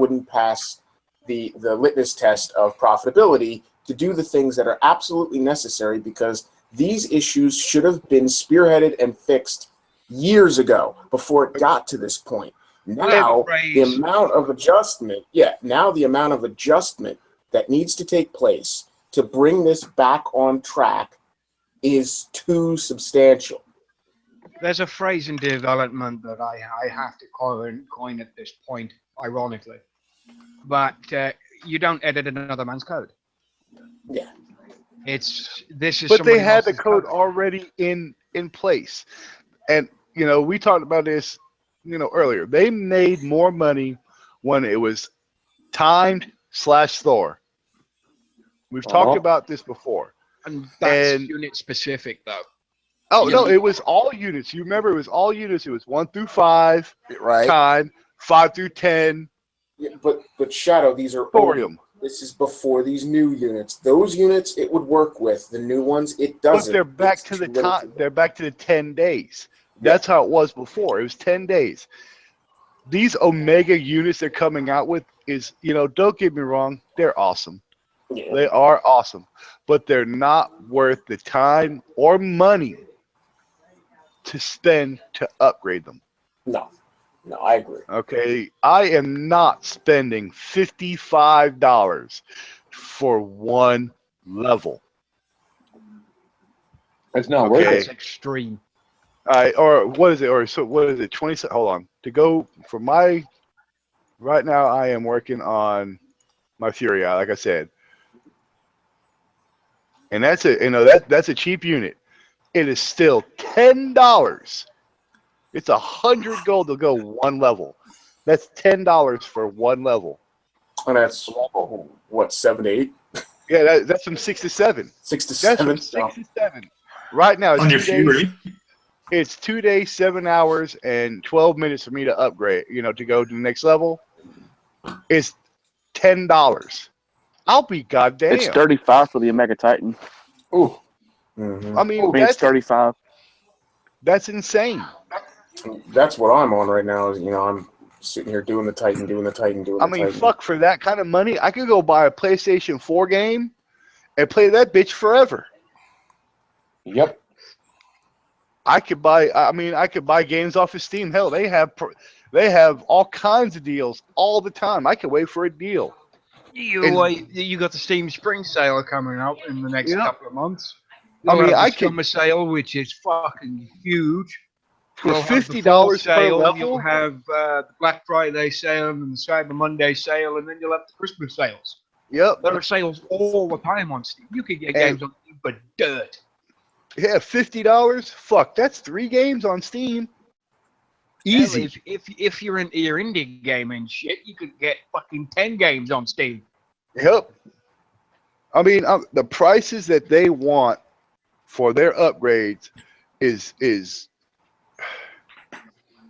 litmus test of profitability to do the things that are absolutely necessary, because these issues should have been spearheaded and fixed years ago before it got to this point. Now the amount of adjustment that needs to take place to bring this back on track is too substantial. there's a phrase in development that I have to coin at this point, ironically. But you don't edit another man's code. Yeah. This is. But they somebody had the else's code already in place. And, you know, we talked about this, you know, earlier. They made more money when it was timed /Thor. We've talked about this before. And that's unit specific, though. Oh, no, it was all units. You remember, it was all units. It was 1 through 5, right? time, 5 through 10. Yeah, but Shadow, these are Thorium. This is before these new units. Those units it would work with. The new ones it doesn't. But they're back to the time. They're back to the 10 days. That's how it was before. It was 10 days. These Omega units they're coming out with is, you know, don't get me wrong, they're awesome. Yeah. They are awesome, but they're not worth the time or money to spend to upgrade them. No, I agree. Okay, I am not spending $55 for one level. It's not worth That's it. extreme. Or what is it? Or so what is it? 20. Hold on. To go for my. Right now, I am working on my Fury Eye, like I said, and that's a that's a cheap unit. It is still $10. It's 100 gold to go one level. That's $10 for one level. And that's what, 7 to 8? Yeah, that's from 6 to 7. 6 to That's 7. from 6 to 7. Right now, it's On 2 your days. Fury. It's 2 days, 7 hours, and 12 minutes for me to upgrade. You know, to go to the next level. It's $10. I'll be goddamn. It's 35 for the Omega Titan. Ooh. Mhm. I mean, I mean, it's that's 35. That's insane. That's what I'm on right now. Is, you know, I'm sitting here doing the Titan. I mean, fuck, for that kind of money, I could go buy a PlayStation 4 game and play that bitch forever. Yep. I could buy games off of Steam. Hell, they have all kinds of deals all the time. I could wait for a deal. You got the Steam Spring Sale coming up in the next couple of months. I mean, I could could a sale, which is fucking huge. for You'll have the $50 fall per sale, level. You'll have the Black Friday sale and the Cyber Monday sale, and then you'll have the Christmas sales. Yep. There are sales all the time on Steam. You could get And- games on Steam for dirt. Yeah, $50. Fuck, that's 3 games on Steam. Hell, Easy. if you're into your indie gaming shit, you could get fucking 10 games on Steam. Yep. I mean, the prices that they want for their upgrades is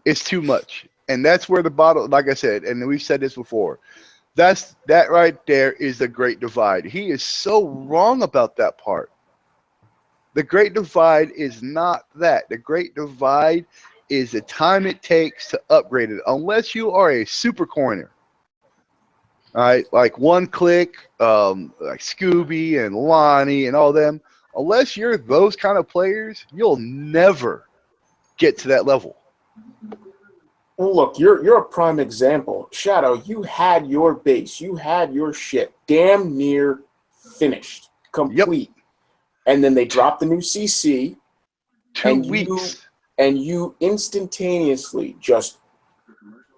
it's too much, and that's where the bottle. Like I said, and we've said this before. That right there is the great divide. He is so wrong about that part. The great divide is not that. The great divide is the time it takes to upgrade it. Unless you are a super coiner. All right, like One Click, like Scooby and Lonnie and all them. Unless you're those kind of players, you'll never get to that level. Well, look, you're a prime example. Shadow, you had your base, you had your shit damn near finished, complete. Yep. And then they dropped the new CC. 2 weeks. You instantaneously just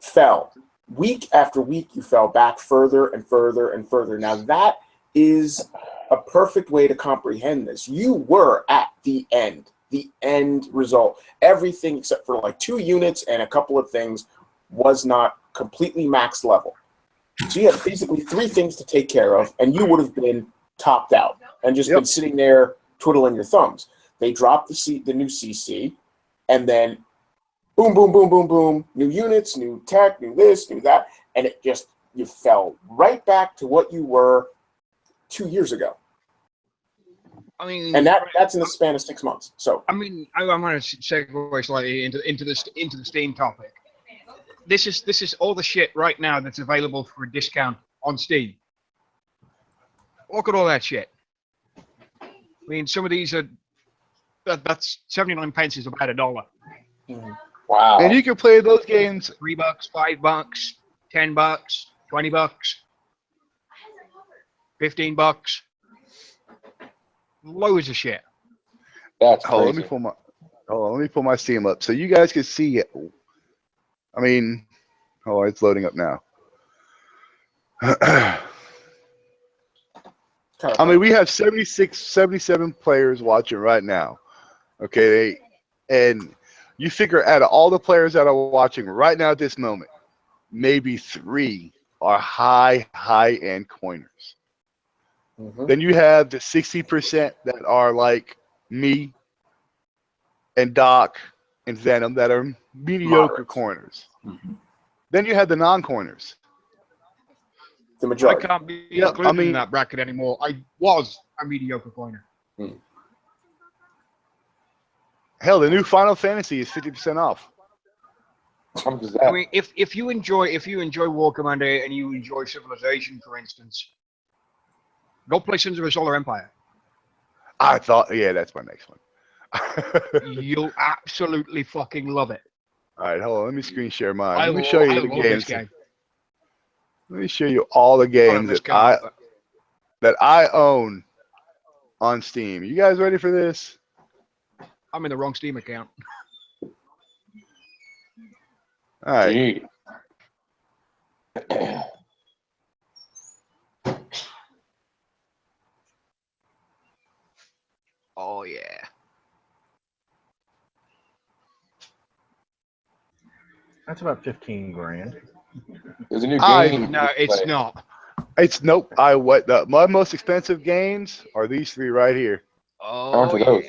fell. Week after week, you fell back further and further and further. Now, that is a perfect way to comprehend this. You were at the end result. Everything except for like 2 units and a couple of things was not completely max level. So you had basically 3 things to take care of, and you would have been topped out and just been sitting there twiddling your thumbs. They dropped the new CC, and then boom, boom, boom, boom, boom, new units, new tech, new this, new that, and it just, you fell right back to what you were 2 years ago. I mean, and that's in the span of 6 months. So I mean, I'm going to segue slightly into the Steam topic. This is all the shit right now that's available for a discount on Steam. Look at all that shit. I mean, some of these are that's 79 pence is about $1. Wow. And you can play those games $3, $5, $10, $20, $15. Loads of shit. That's hold on, crazy. let me pull my Steam up so you guys can see it. I mean, it's loading up now. I mean, we have 77 players watching right now. Okay, and you figure out of all the players that are watching right now at this moment, maybe 3 are high-end coiners. Mm-hmm. Then you have the 60% that are like me and Doc and Venom that are mediocre corners. Mm-hmm. Then you have the non-coiners. The majority. I can't be included in that bracket anymore. I was a mediocre coiner. Hell, the new Final Fantasy is 50% off. How much is that? I mean, if you enjoy War Commander and you enjoy Civilization, for instance, go play Sins of a Solar Empire. I thought, yeah, that's my next one. You'll absolutely fucking love it. All right, hold on. Let me screen share mine. Let me show you the games. Game. Let me show you all the games that I own on Steam. You guys ready for this? I'm in the wrong Steam account. All right. Oh yeah. That's about 15 grand. There's a new game. No, it's not. It's nope. My most expensive games are these 3 right here. Oh yeah. Those?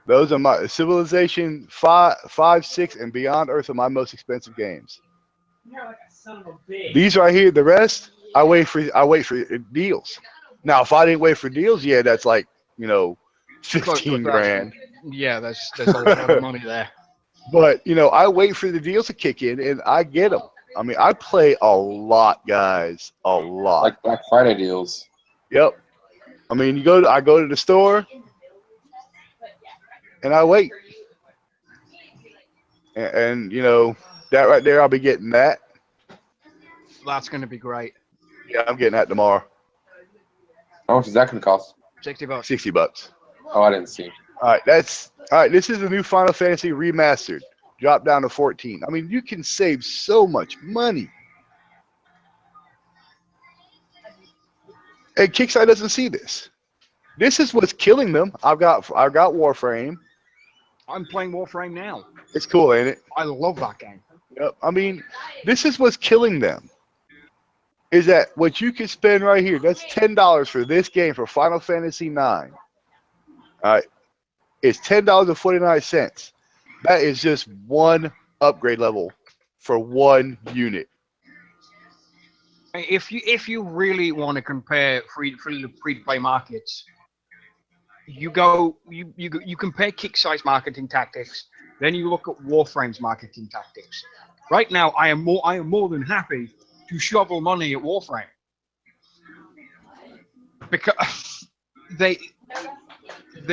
Those are my Civilization 5, 6, and Beyond Earth are my most expensive games. These right here, the rest, I wait for deals. Now, if I didn't wait for deals, yeah, that's like 15 grand. Yeah, there's a lot of money there. But I wait for the deals to kick in, and I get them. I mean, I play a lot, guys, a lot. Like Black Friday deals. Yep. I mean, I go to the store, and I wait. And that right there, I'll be getting that. That's going to be great. Yeah, I'm getting that tomorrow. How much is that going to cost? $60. $60. Oh, I didn't see. All right, this is the new Final Fantasy remastered. Dropped down to 14. I mean, you can save so much money. And Kickside doesn't see this. This is what's killing them. I've got Warframe. I'm playing Warframe now. It's cool, ain't it? I love that game. Yep. I mean, this is what's killing them. Is that what you can spend right here? That's $10 for this game for Final Fantasy IX. All right, it's $10.49. That is just one upgrade level for one unit. If you really want to compare free to play markets, you compare Kickstarter's marketing tactics, then you look at Warframe's marketing tactics. Right now, I am more than happy to shovel money at Warframe because they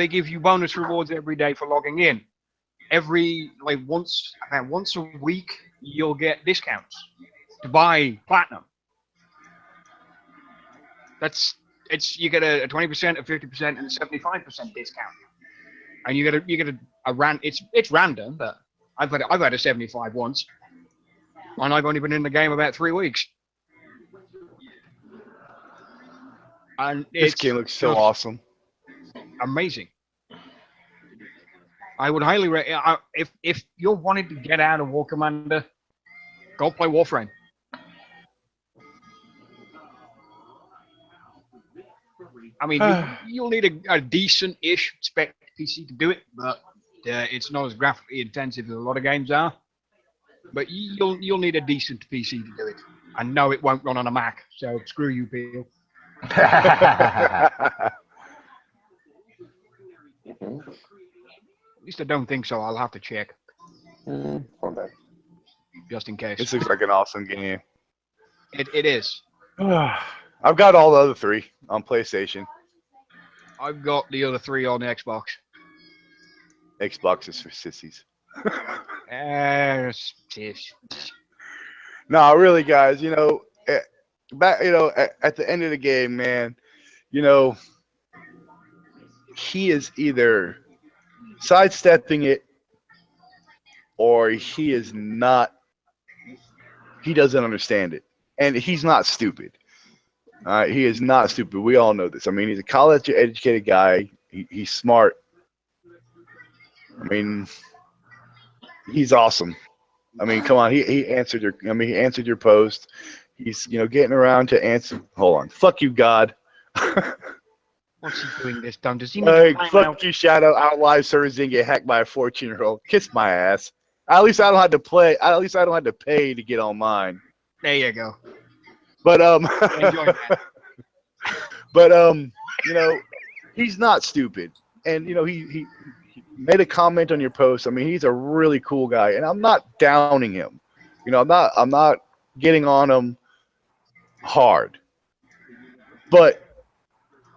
give you bonus rewards every day for logging in. Once a week, you'll get discounts to buy platinum. You get a 20%, a 50%, and a 75% discount, and you get a it's random, but I've had a 75 once, and I've only been in the game about 3 weeks. And This game looks so awesome, amazing. I would highly recommend if you're wanting to get out of War Commander, go play Warframe. I mean, you'll need a decent-ish spec PC to do it, but it's not as graphically intensive as a lot of games are. But you'll need a decent PC to do it. I know it won't run on a Mac, so screw you, Phill. At least I don't think so. I'll have to check. Just in case. This looks like an awesome game. It is. I've got all the other 3 on PlayStation. I've got the other 3 on Xbox. Xbox is for sissies. No, really, guys. You know, at the end of the game, man. You know, he is either sidestepping it, or he is not. He doesn't understand it, and he's not stupid. He is not stupid. We all know this. I mean, he's a college-educated guy. He's smart. I mean, he's awesome. I mean, come on. He answered your. I mean, he answered your post. He's getting around to answer. Hold on. Fuck you, God. What's he doing this time? Does he need to fuck you, Shadow. Our live servers didn't get hacked by a 14-year-old. Kiss my ass. At least I don't have to play. At least I don't have to pay to get on mine. There you go. But Enjoy that. But he's not stupid, and he made a comment on your post. I mean, he's a really cool guy, and I'm not downing him. I'm not getting on him hard, but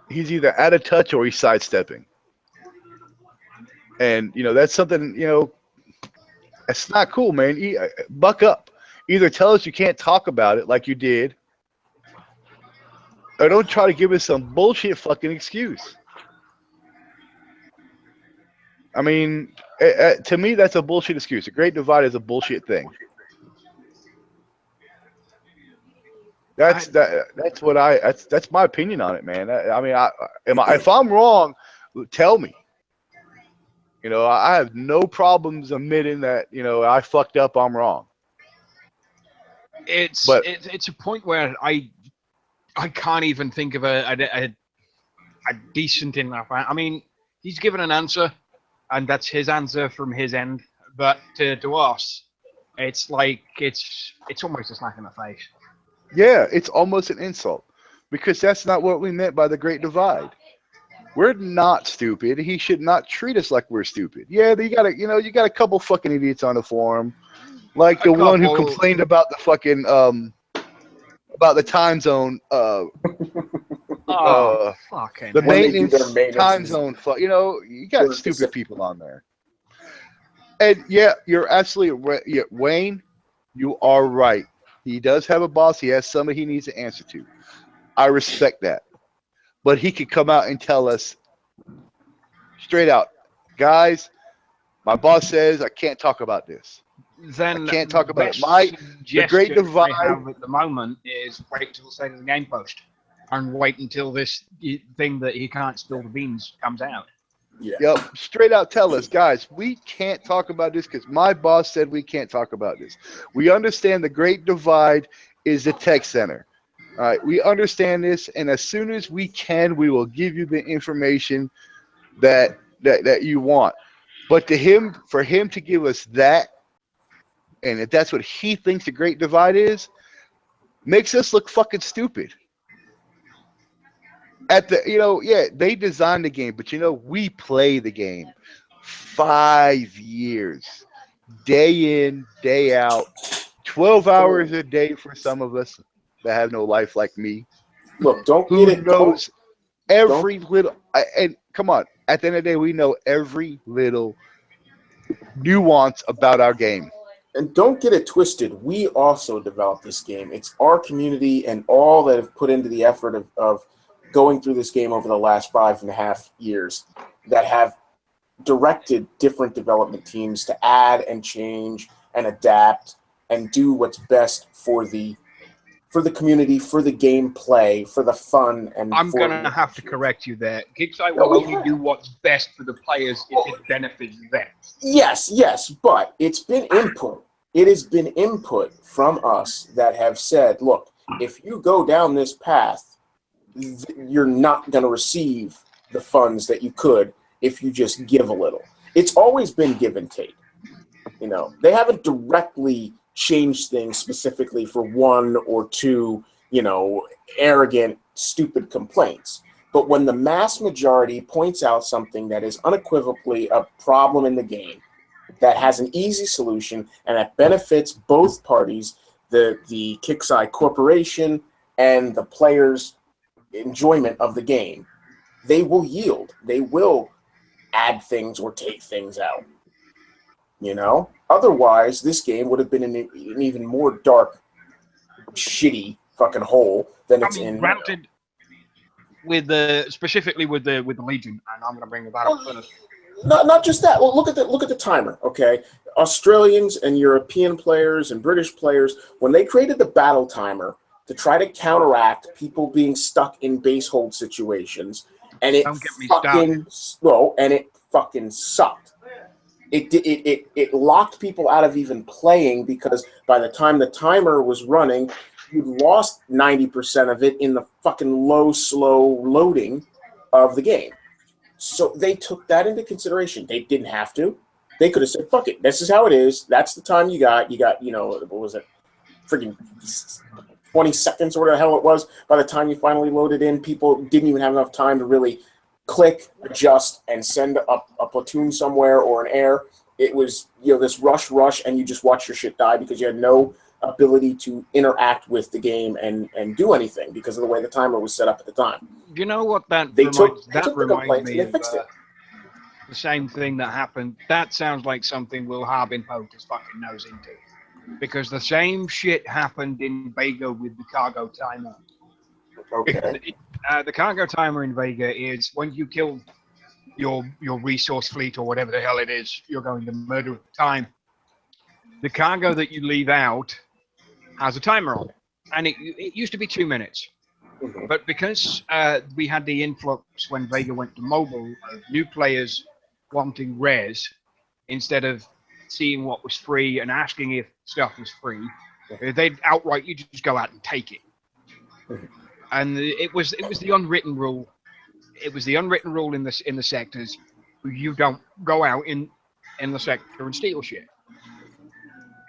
he's either out of touch or he's sidestepping, and that's something that's not cool, man. Buck up. Either tell us you can't talk about it like you did, or don't try to give us some bullshit fucking excuse. I mean, to me, that's a bullshit excuse. A Great Divide is a bullshit thing. That's my opinion on it, man. I mean, if I'm wrong, tell me. I have no problems admitting that I fucked up. I'm wrong. It's a point where I can't even think of a decent enough. I mean, he's given an answer, and that's his answer from his end. But to us, it's like it's almost a slap in the face. Yeah, it's almost an insult, because that's not what we meant by the Great Divide. We're not stupid. He should not treat us like we're stupid. Yeah, you got a couple fucking idiots on the forum, like the one who complained about the fucking about the time zone. Fucking the maintenance time zone. You got stupid people on there. And yeah, you're absolutely right. Yeah, Wayne, you are right. He does have a boss. He has somebody he needs to answer to. I respect that. But he could come out and tell us straight out, guys, my boss says I can't talk about this. Then I can't talk about it. The Great Divide at the moment is wait till the state of the game post. and wait until this thing that he can't spill the beans comes out. Yeah. Yep, straight out tell us, guys, we can't talk about this because my boss said we can't talk about this. We understand the Great Divide is the tech center. All right, we understand this, and as soon as we can, we will give you the information that you want. But for him to give us that, and if that's what he thinks the Great Divide is, makes us look fucking stupid. They designed the game, but we play the game 5 years, day in, day out, 12 hours a day for some of us that have no life like me. Look, don't Who get it. knows every little, and come on, at the end of the day, we know every little nuance about our game. And don't get it twisted. We also developed this game. It's our community and all that have put into the effort of going through this game over the last 5.5 years that have directed different development teams to add and change and adapt and do what's best for the community, for the gameplay, for the fun. And I'm going to have to correct you there. Gigside will only do what's best for the players if it benefits them. Yes, but it's been input. It has been input from us that have said, look, if you go down this path, you're not going to receive the funds that you could if you just give a little. It's always been give and take. They haven't directly changed things specifically for one or two, arrogant, stupid complaints. But when the mass majority points out something that is unequivocally a problem in the game, that has an easy solution and that benefits both parties, the Kickside Corporation and the players' enjoyment of the game, they will yield. They will add things or take things out. Otherwise, this game would have been in an even more dark, shitty fucking hole than it's in. Granted, specifically with the Legion, and I'm going to bring that up first. Not just that. Well, look at the timer. Okay, Australians and European players and British players, when they created the battle timer to try to counteract people being stuck in base hold situations, and it fucking sucked. It locked people out of even playing because by the time the timer was running, you'd lost 90% of it in the fucking slow loading of the game. So they took that into consideration. They didn't have to. They could have said, fuck it, this is how it is. That's the time you got. You got, what was it? Freaking 20 seconds or whatever the hell it was. By the time you finally loaded in, people didn't even have enough time to really click, adjust, and send a platoon somewhere or an air. It was, this rush, and you just watch your shit die because you had no ability to interact with the game and do anything because of the way the timer was set up at the time. You know what that reminds me of? The same thing that happened. That sounds like something Will Harbin poked his fucking nose into. Because the same shit happened in Vega with the cargo timer. Okay. The cargo timer in Vega is when you kill your resource fleet or whatever the hell it is you're going to murder at the time, the cargo that you leave out has a timer on it. And it used to be 2 minutes. Mm-hmm. But because we had the influx when Vega went to mobile of new players wanting res instead of seeing what was free and asking if stuff was free, they'd outright you just go out and take it. Mm-hmm. And it was the unwritten rule. It was the unwritten rule in the sectors. You don't go out in the sector and steal shit.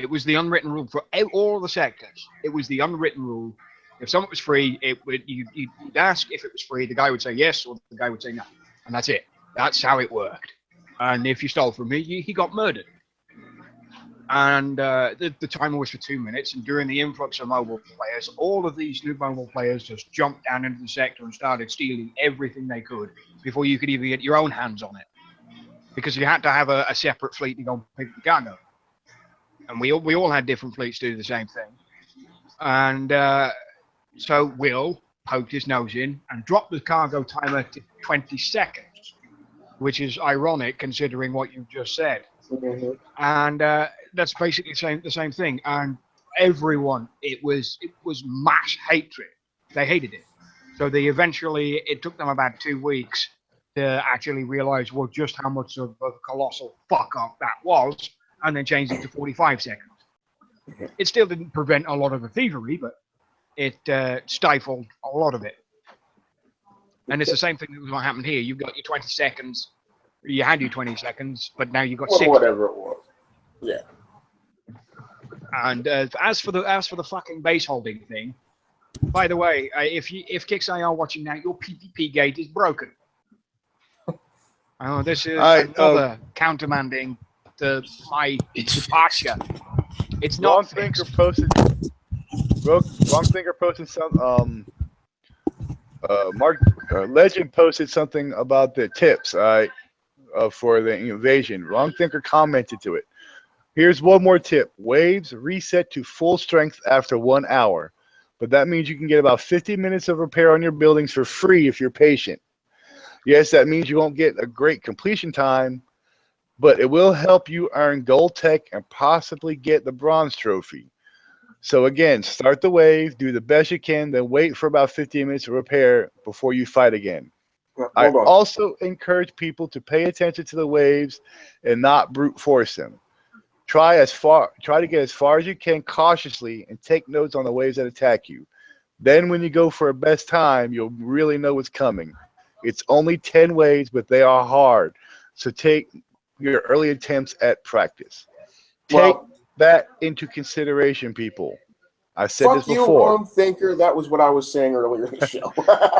It was the unwritten rule for all the sectors. It was the unwritten rule. If something was free, you'd ask if it was free. The guy would say yes, or the guy would say no, and that's it. That's how it worked. And if you stole from me, he got murdered. And the timer was for 2 minutes. And during the influx of mobile players, all of these new mobile players just jumped down into the sector and started stealing everything they could before you could even get your own hands on it, because you had to have a separate fleet to go and pick the cargo. And we all had different fleets to do the same thing. And so Will poked his nose in and dropped the cargo timer to 20 seconds, which is ironic considering what you just said. Mm-hmm. And that's basically the same thing. And everyone, it was mass hatred. They hated it. So it took them about 2 weeks to actually realize, well, just how much of a colossal fuck up that was, and then changed it to 45 seconds. It still didn't prevent a lot of the thievery, but it stifled a lot of it. And it's the same thing that was what happened here. You've got your 20 seconds. You had your 20 seconds, but now you've got 60. Whatever it was. Yeah. And as for the fucking base holding thing, by the way, if Kicks are watching now, your PvP gate is broken. Oh, this is another countermanding to my departure. It's not Wrong Thinker posted. Wrong Thinker posted some. Legend posted something about the tips. For the invasion. Wrong Thinker commented to it. Here's one more tip. Waves reset to full strength after 1 hour. But that means you can get about 50 minutes of repair on your buildings for free if you're patient. Yes, that means you won't get a great completion time, but it will help you earn gold tech and possibly get the bronze trophy. So again, start the wave, do the best you can, then wait for about 15 minutes of repair before you fight again. I also encourage people to pay attention to the waves and not brute force them. Try to get as far as you can cautiously and take notes on the waves that attack you. Then when you go for a best time, you'll really know what's coming. It's only 10 waves, but they are hard. So take your early attempts at practice. Take that into consideration, people. I said this before. Fuck you, Wrong Thinker. That was what I was saying earlier in the show.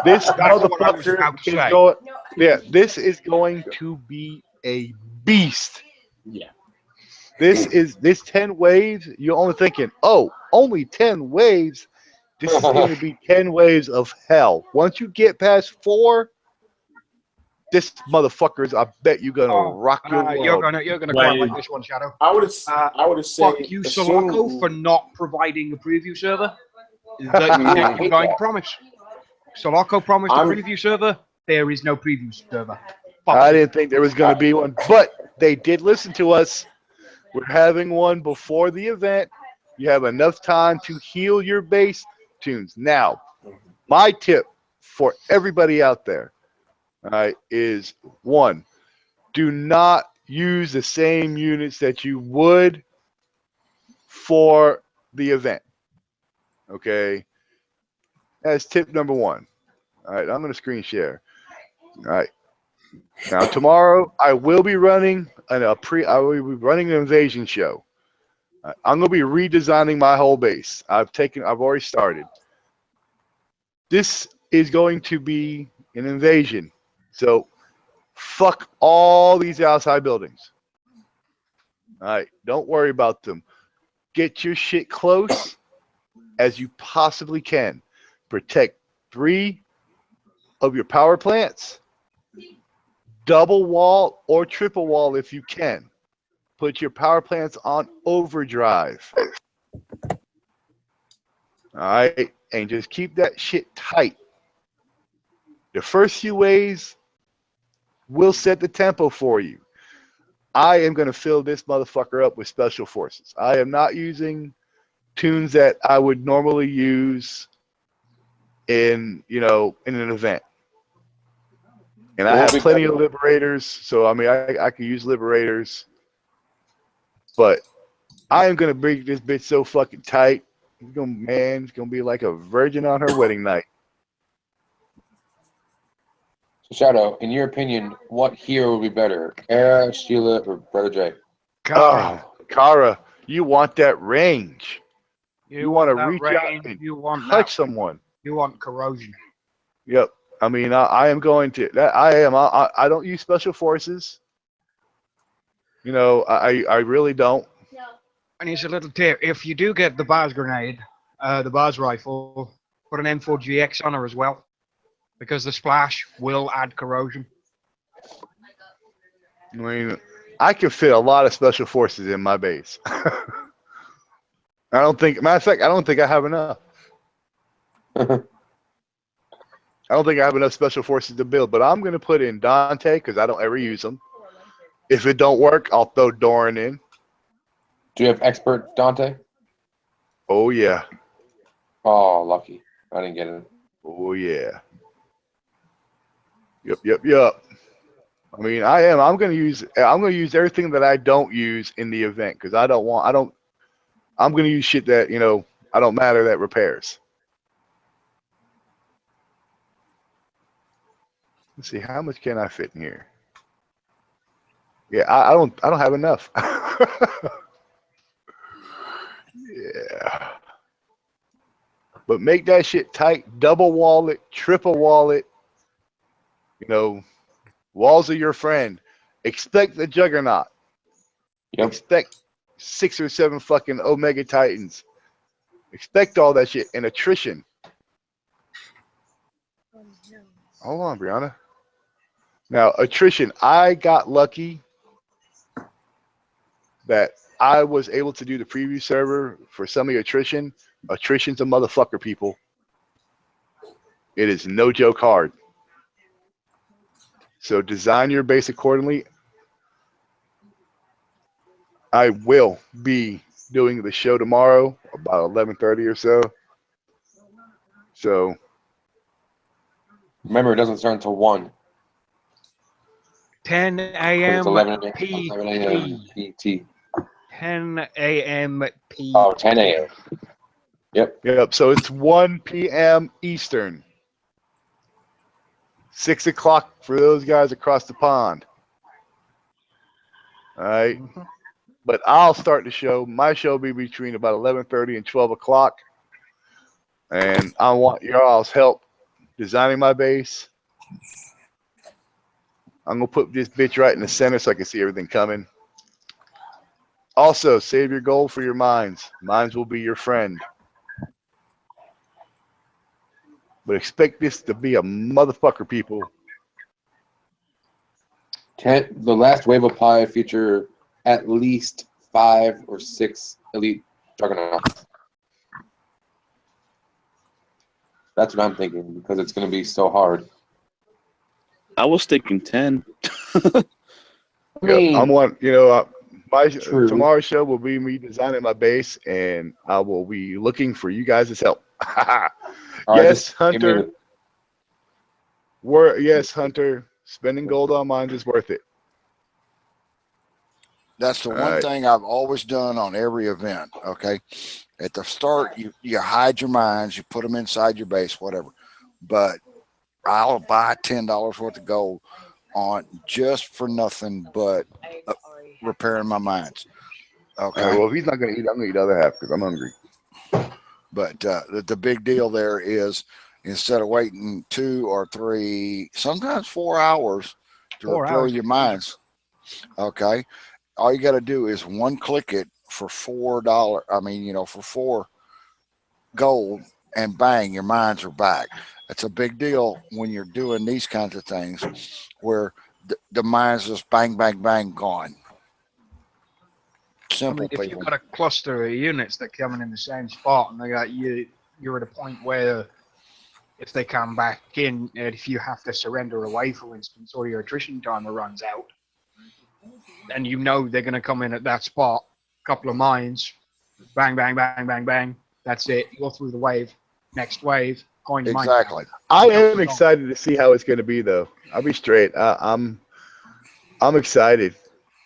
This motherfucker is going. Yeah, this is going to be a beast. Yeah. This 10 waves. You're only thinking, oh, only 10 waves. This is going to be 10 waves of hell. Once you get past 4, this motherfuckers, I bet you're gonna rock your world. You're gonna cry like this one, Shadow. I would have said fuck you, Soloco, for not providing a preview server. That you going to promise. Soloco promised a preview server. There is no preview server. I didn't think there was going to be one, but they did listen to us. We're having one before the event. You have enough time to heal your base tunes. Now, my tip for everybody out there is 1, do not use the same units that you would for the event. Okay, that's tip number 1. All right, I'm going to screen share. All right. Now tomorrow I will be running an invasion show. I'm going to be redesigning my whole base. I've already started. This is going to be an invasion. So fuck all these outside buildings. All right, don't worry about them. Get your shit close as you possibly can. Protect 3 of your power plants. Double wall or triple wall if you can. Put your power plants on overdrive. All right, and just keep that shit tight. The first few waves will set the tempo for you. I am going to fill this motherfucker up with special forces. I am not using tunes that I would normally use in an event. And I have plenty of liberators, so I mean I can use liberators. But I am gonna bring this bitch so fucking tight. It's gonna be like a virgin on her wedding night. So Shadow, in your opinion, what hero would be better? Kara, Sheila, or Brother Jay? Kara, you want that range. You want to reach out and touch someone. You want corrosion. Yep. I mean, I am going to. I don't use special forces. I really don't. And here's a little tip: if you do get the Bars grenade, the Bars rifle, put an M4GX on her as well, because the splash will add corrosion. I mean, I can fit a lot of special forces in my base. Matter of fact, I don't think I have enough. I don't think I have enough special forces to build, but I'm going to put in Dante because I don't ever use them. If it don't work, I'll throw Doran in. Do you have expert Dante? Oh, yeah. Oh, lucky. I didn't get it. Oh, yeah. Yep. I mean, I'm gonna use everything that I don't use in the event because I'm gonna use shit that I don't matter that repairs. Let's see, how much can I fit in here? Yeah, I don't have enough. Yeah. But make that shit tight, double wall it, triple wall it. Walls are your friend. Expect the juggernaut. Yep. Expect 6 or 7 fucking Omega Titans. Expect all that shit and attrition. Hold on, Brianna. Now, attrition. I got lucky that I was able to do the preview server for some of the attrition. Attrition's a motherfucker, people. It is no joke hard. So design your base accordingly. I will be doing the show tomorrow about 11:30 or so. So Remember, it doesn't start until 1. 10 It's a.m. 11 a.m. PT. PT. 10 a.m. PT. Oh, 10 a.m. Yep. So it's 1 p.m. Eastern. 6 o'clock for those guys across the pond. All right. But I'll start the show. My show will be between about 11:30 and 12 o'clock. And I want y'all's help designing my base. I'm going to put this bitch right in the center so I can see everything coming. Also, save your gold for your mines. Mines will be your friend. But expect this to be a motherfucker, people. The last wave of pie feature at least 5 or 6 elite juggernauts. That's what I'm thinking because it's going to be so hard. I was thinking 10. I'm one. True. Tomorrow's show will be me designing my base, and I will be looking for you guys' help. Yes, Hunter. Yes, Hunter. Spending gold on mines is worth it. That's the All one right. thing I've always done on every event. Okay, at the start, you hide your mines, you put them inside your base, whatever. But I'll buy $10 worth of gold on just for nothing but repairing my mines. Okay. All right, well, if he's not going to eat, I'm going to eat the other half because I'm hungry. But the big deal there is instead of waiting 2 or 3, sometimes 4 hours to 4 repair hours. your mines, okay, all you got to do is one click it for $4. I mean, for 4 gold, and bang, your mines are back. That's a big deal when you're doing these kinds of things where the mines just bang, bang, bang, gone. Simple, if people. you've got a cluster of units that come in the same spot and they got you're at a point where if they come back in, and if you have to surrender away, for instance, or your attrition timer runs out, and they're going to come in at that spot, couple of mines, bang, bang, bang, bang, bang. That's it. You go through the wave. Next wave, coin your mine. Exactly. I am excited to see how it's going to be, though. I'll be straight. I'm excited.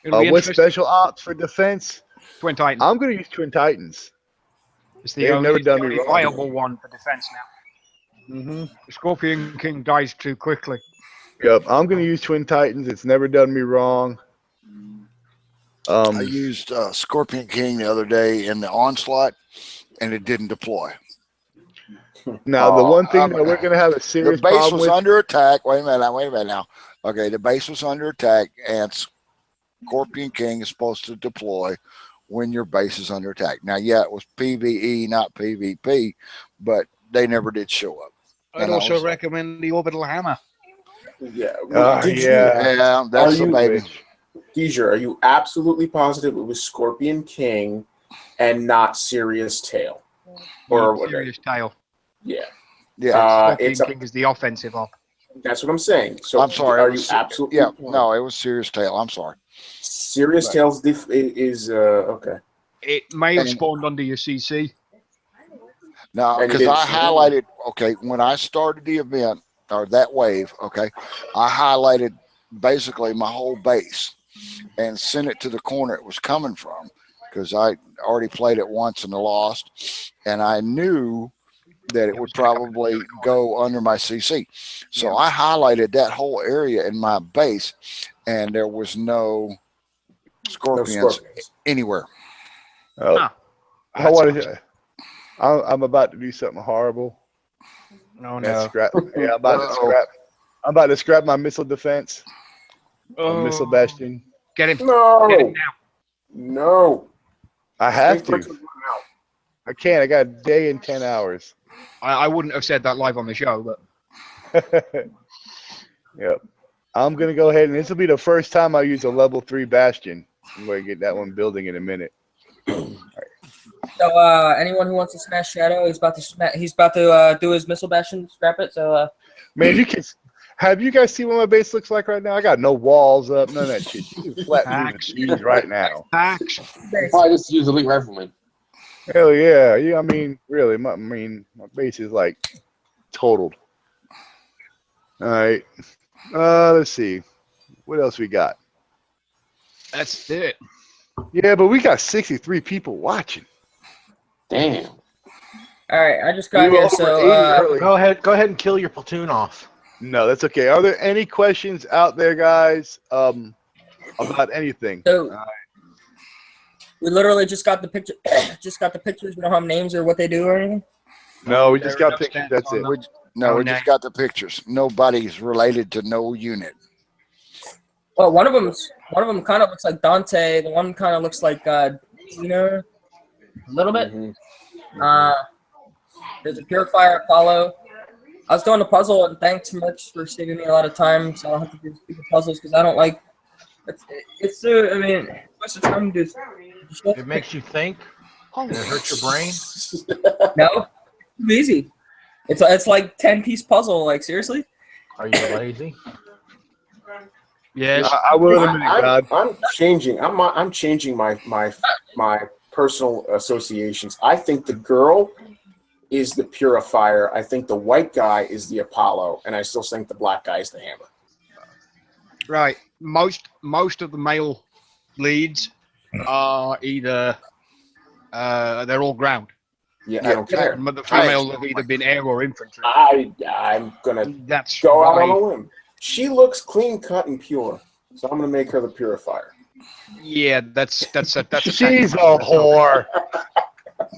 It'll be With interesting. special ops for defense, Twin Titans. I'm going to use Twin Titans. It's the They've never only, done the me only wrong. viable one for defense now. Mm-hmm. The Scorpion King dies too quickly. Yep, I'm going to use Twin Titans. It's never done me wrong. I used Scorpion King the other day in the onslaught, and it didn't deploy. Now, the one thing that we're going to have a serious the base problem was with. under attack. Wait a minute now. Okay, the base was under attack, and Scorpion King is supposed to deploy when your base is under attack. Now, yeah, it was PvE, not PvP, but they never did show up. I'd also recommend the Orbital Hammer. Yeah. Yeah, that's the baby. Deezer, are you absolutely positive it was Scorpion King and not Sirius Tail? Or what? Serious Tail. Yeah. Yeah. Scorpion King is the offensive op. That's what I'm saying. So I'm sorry. Are you absolutely? Yeah. No, it was Sirius Tail. I'm sorry. Sirius Tail's is okay. It may have spawned under your CC. No, because I highlighted. Okay, when I started the event, or that wave, okay, I highlighted basically my whole base and sent it to the corner it was coming from because I already played it once and lost, and I knew that it would probably go under my CC. So I highlighted that whole area in my base, and there was no scorpions anywhere. Oh, I want to. I'm about to do something horrible. No, That's no. scrap. Yeah, I'm about to scrap. I'm about to scrap my missile defense. Missile bastion. Get him. No. Get him now. No. I have Snake to. Bricks is running out. I can't. I got a day and 10 hours. I wouldn't have said that live on the show, but Yep. I'm gonna go ahead and this will be the first time I use a level 3 bastion. I'm gonna get that one building in a minute. So anyone who wants to smash Shadow, he's about to do his missile bastion, scrap it. So Man, you can. Have you guys seen what my base looks like right now? I got no walls up, none of that shit. You can flat me right now. Probably just use Elite Rifleman. Hell yeah. Yeah, I mean, really, my base is like totaled. All right. Let's see. What else we got? that's it. Yeah, but we got 63 people watching. Damn. all right, I just got We were here. over So 80 early. Go ahead and kill your platoon off. No, that's okay. Are there any questions out there, guys, about anything? So we literally just got the picture. Just got the pictures. We don't have names or what they do or anything. No, we just got pictures. That's it. We just got the pictures. Nobody's related to no unit. Well, one of them kind of looks like Dante. The one kind of looks like Gina, a little bit. There's a Purifier Apollo. I was doing the puzzle, and thanks much for saving me a lot of time, so I don't have to do stupid puzzles because I don't like. I mean, what's the time to do? It makes you think, and it hurts your brain. No, it's easy. It's like 10-piece puzzle. Like seriously. Are you lazy? Yes. I will in a minute, God. I'm changing. I'm changing my personal associations. I think the girl is the Purifier. I think the white guy is the Apollo, and I still think the black guy is the Hammer. Right. Most of the male leads are either they're all ground. Yeah, I don't care. But the females have either been air or infantry. I'm gonna go out on a limb. She looks clean cut and pure, so I'm gonna make her the Purifier. Yeah, that's a She's a whore.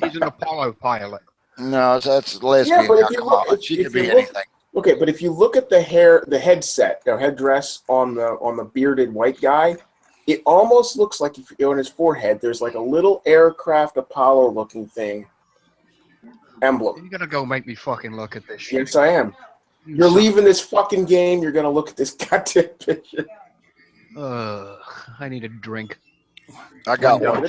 She's an Apollo pilot. No, that's lesbian. Yeah, but if you look, She could be anything. Okay, but if you look at the headset, the headdress on the bearded white guy, it almost looks like if on his forehead, there's like a little aircraft Apollo looking thing emblem. You're gonna go make me fucking look at this shit. Yes, I am. You're leaving this fucking game. You're gonna look at this goddamn picture. I need a drink. I got one.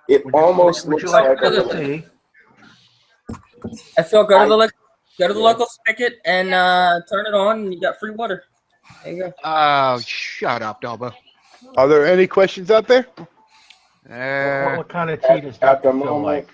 It almost looks like I feel go to the local spigot and turn it on, and you got free water. There you go. Oh, shut up, Dobbo. Are there any questions out there? What kind of tea does that feel like?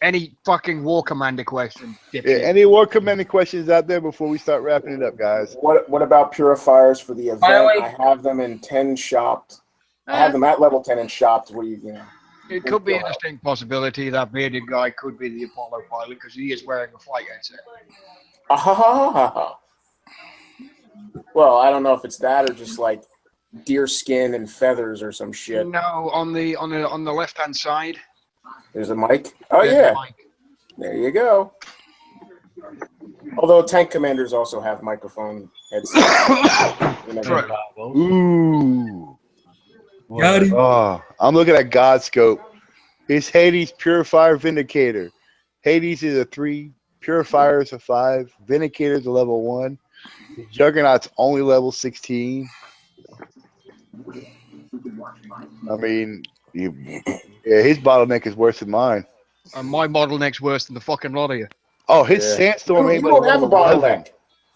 Any fucking war commander question? Yeah, any war commander questions out there before we start wrapping it up, guys? What about purifiers for the event? By the way- I have them in 10 shopped. I have them at level 10 and shopped. What do you know? It could be a distinct possibility that bearded guy could be the Apollo pilot because he is wearing a flight headset. Well, I don't know if it's that or just like deer skin and feathers or some shit. No, on the left hand side. There's a mic. Oh there's yeah, a mic. there you go. Although tank commanders also have microphone headsets. True. Ooh. Got him. Oh, I'm looking at God Scope. It's Hades Purifier Vindicator. Hades is a 3, Purifier is a 5, Vindicator is a level 1, Juggernaut's only level 16. I mean, his bottleneck is worse than mine. My bottleneck's worse than the fucking lot of you. Oh, his Sandstorm You ain't don't have a level 11. bottleneck.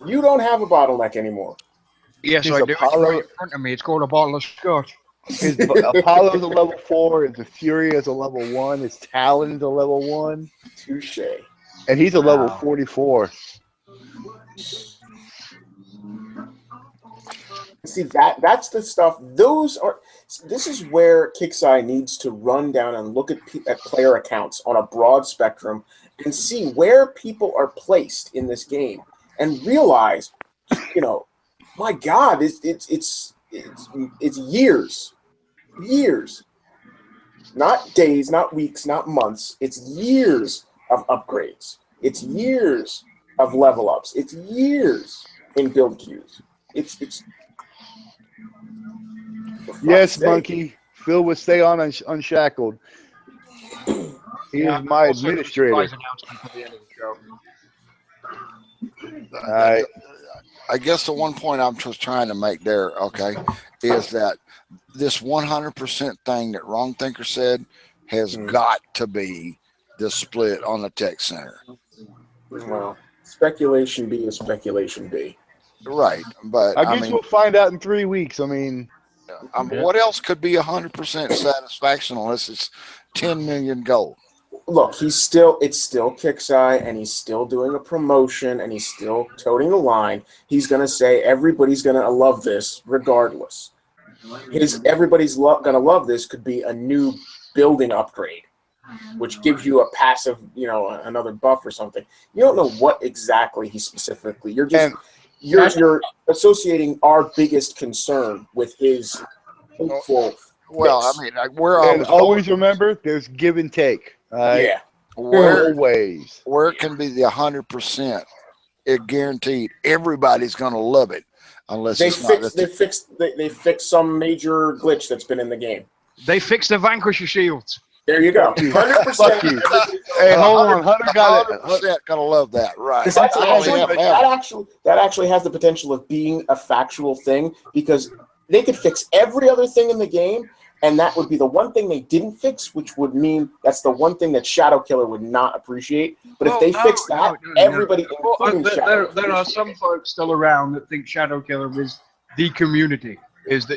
You don't have a botalneck anymore. Yes, His I do. It's Apollo- right in front of me. It's called a bottle of scotch. His Apollo's a level 4, his Fury is a level 1, his Talon's a level 1. Touche. And he's a level Wow. 44. See, that's the stuff. This is where Kixeye needs to run down and look at player accounts on a broad spectrum and see where people are placed in this game and realize, my God, it's years, not days, not weeks, not months. It's years of upgrades. It's years of level ups. It's years in build queues. It's Yes, Monkey. Phill would stay on Unshackled. He is my Also, administrator. surprise announcement at the end of the show. All right. I guess the one point I'm just trying to make there, okay, is that this 100% thing that Wrong Thinker said has got to be the split on the tech center. Well, speculation B is speculation B. Right, but I guess we'll find out in 3 weeks. I mean, what else could be 100% satisfaction unless it's 10 million gold? Look, it's still Kixeye, and he's still doing a promotion, and he's still toting the line. He's gonna say everybody's gonna love this regardless. Everybody's gonna love this could be a new building upgrade, which gives you a passive, another buff or something. You don't know what exactly he specifically. You're just you're associating our biggest concern with his hopeful. Well, I mean, where I and was always going, remember, there's give and take. Yeah. Always. Where it can be the 100%, it guaranteed everybody's going to love it, unless They it's not. fixed some major glitch that's been in the game. They fixed the Vanquisher shields. There you go. 100%. Fuck you. Hey, hold on. Hunter got it. 100% going to love that, right? That actually has the potential of being a factual thing because they could fix every other thing in the game, and that would be the one thing they didn't fix, which would mean that's the one thing that Shadow Killer would not appreciate. But if they fix that, everybody, including Shadow, there are some folks still around that think Shadow Killer is the community, is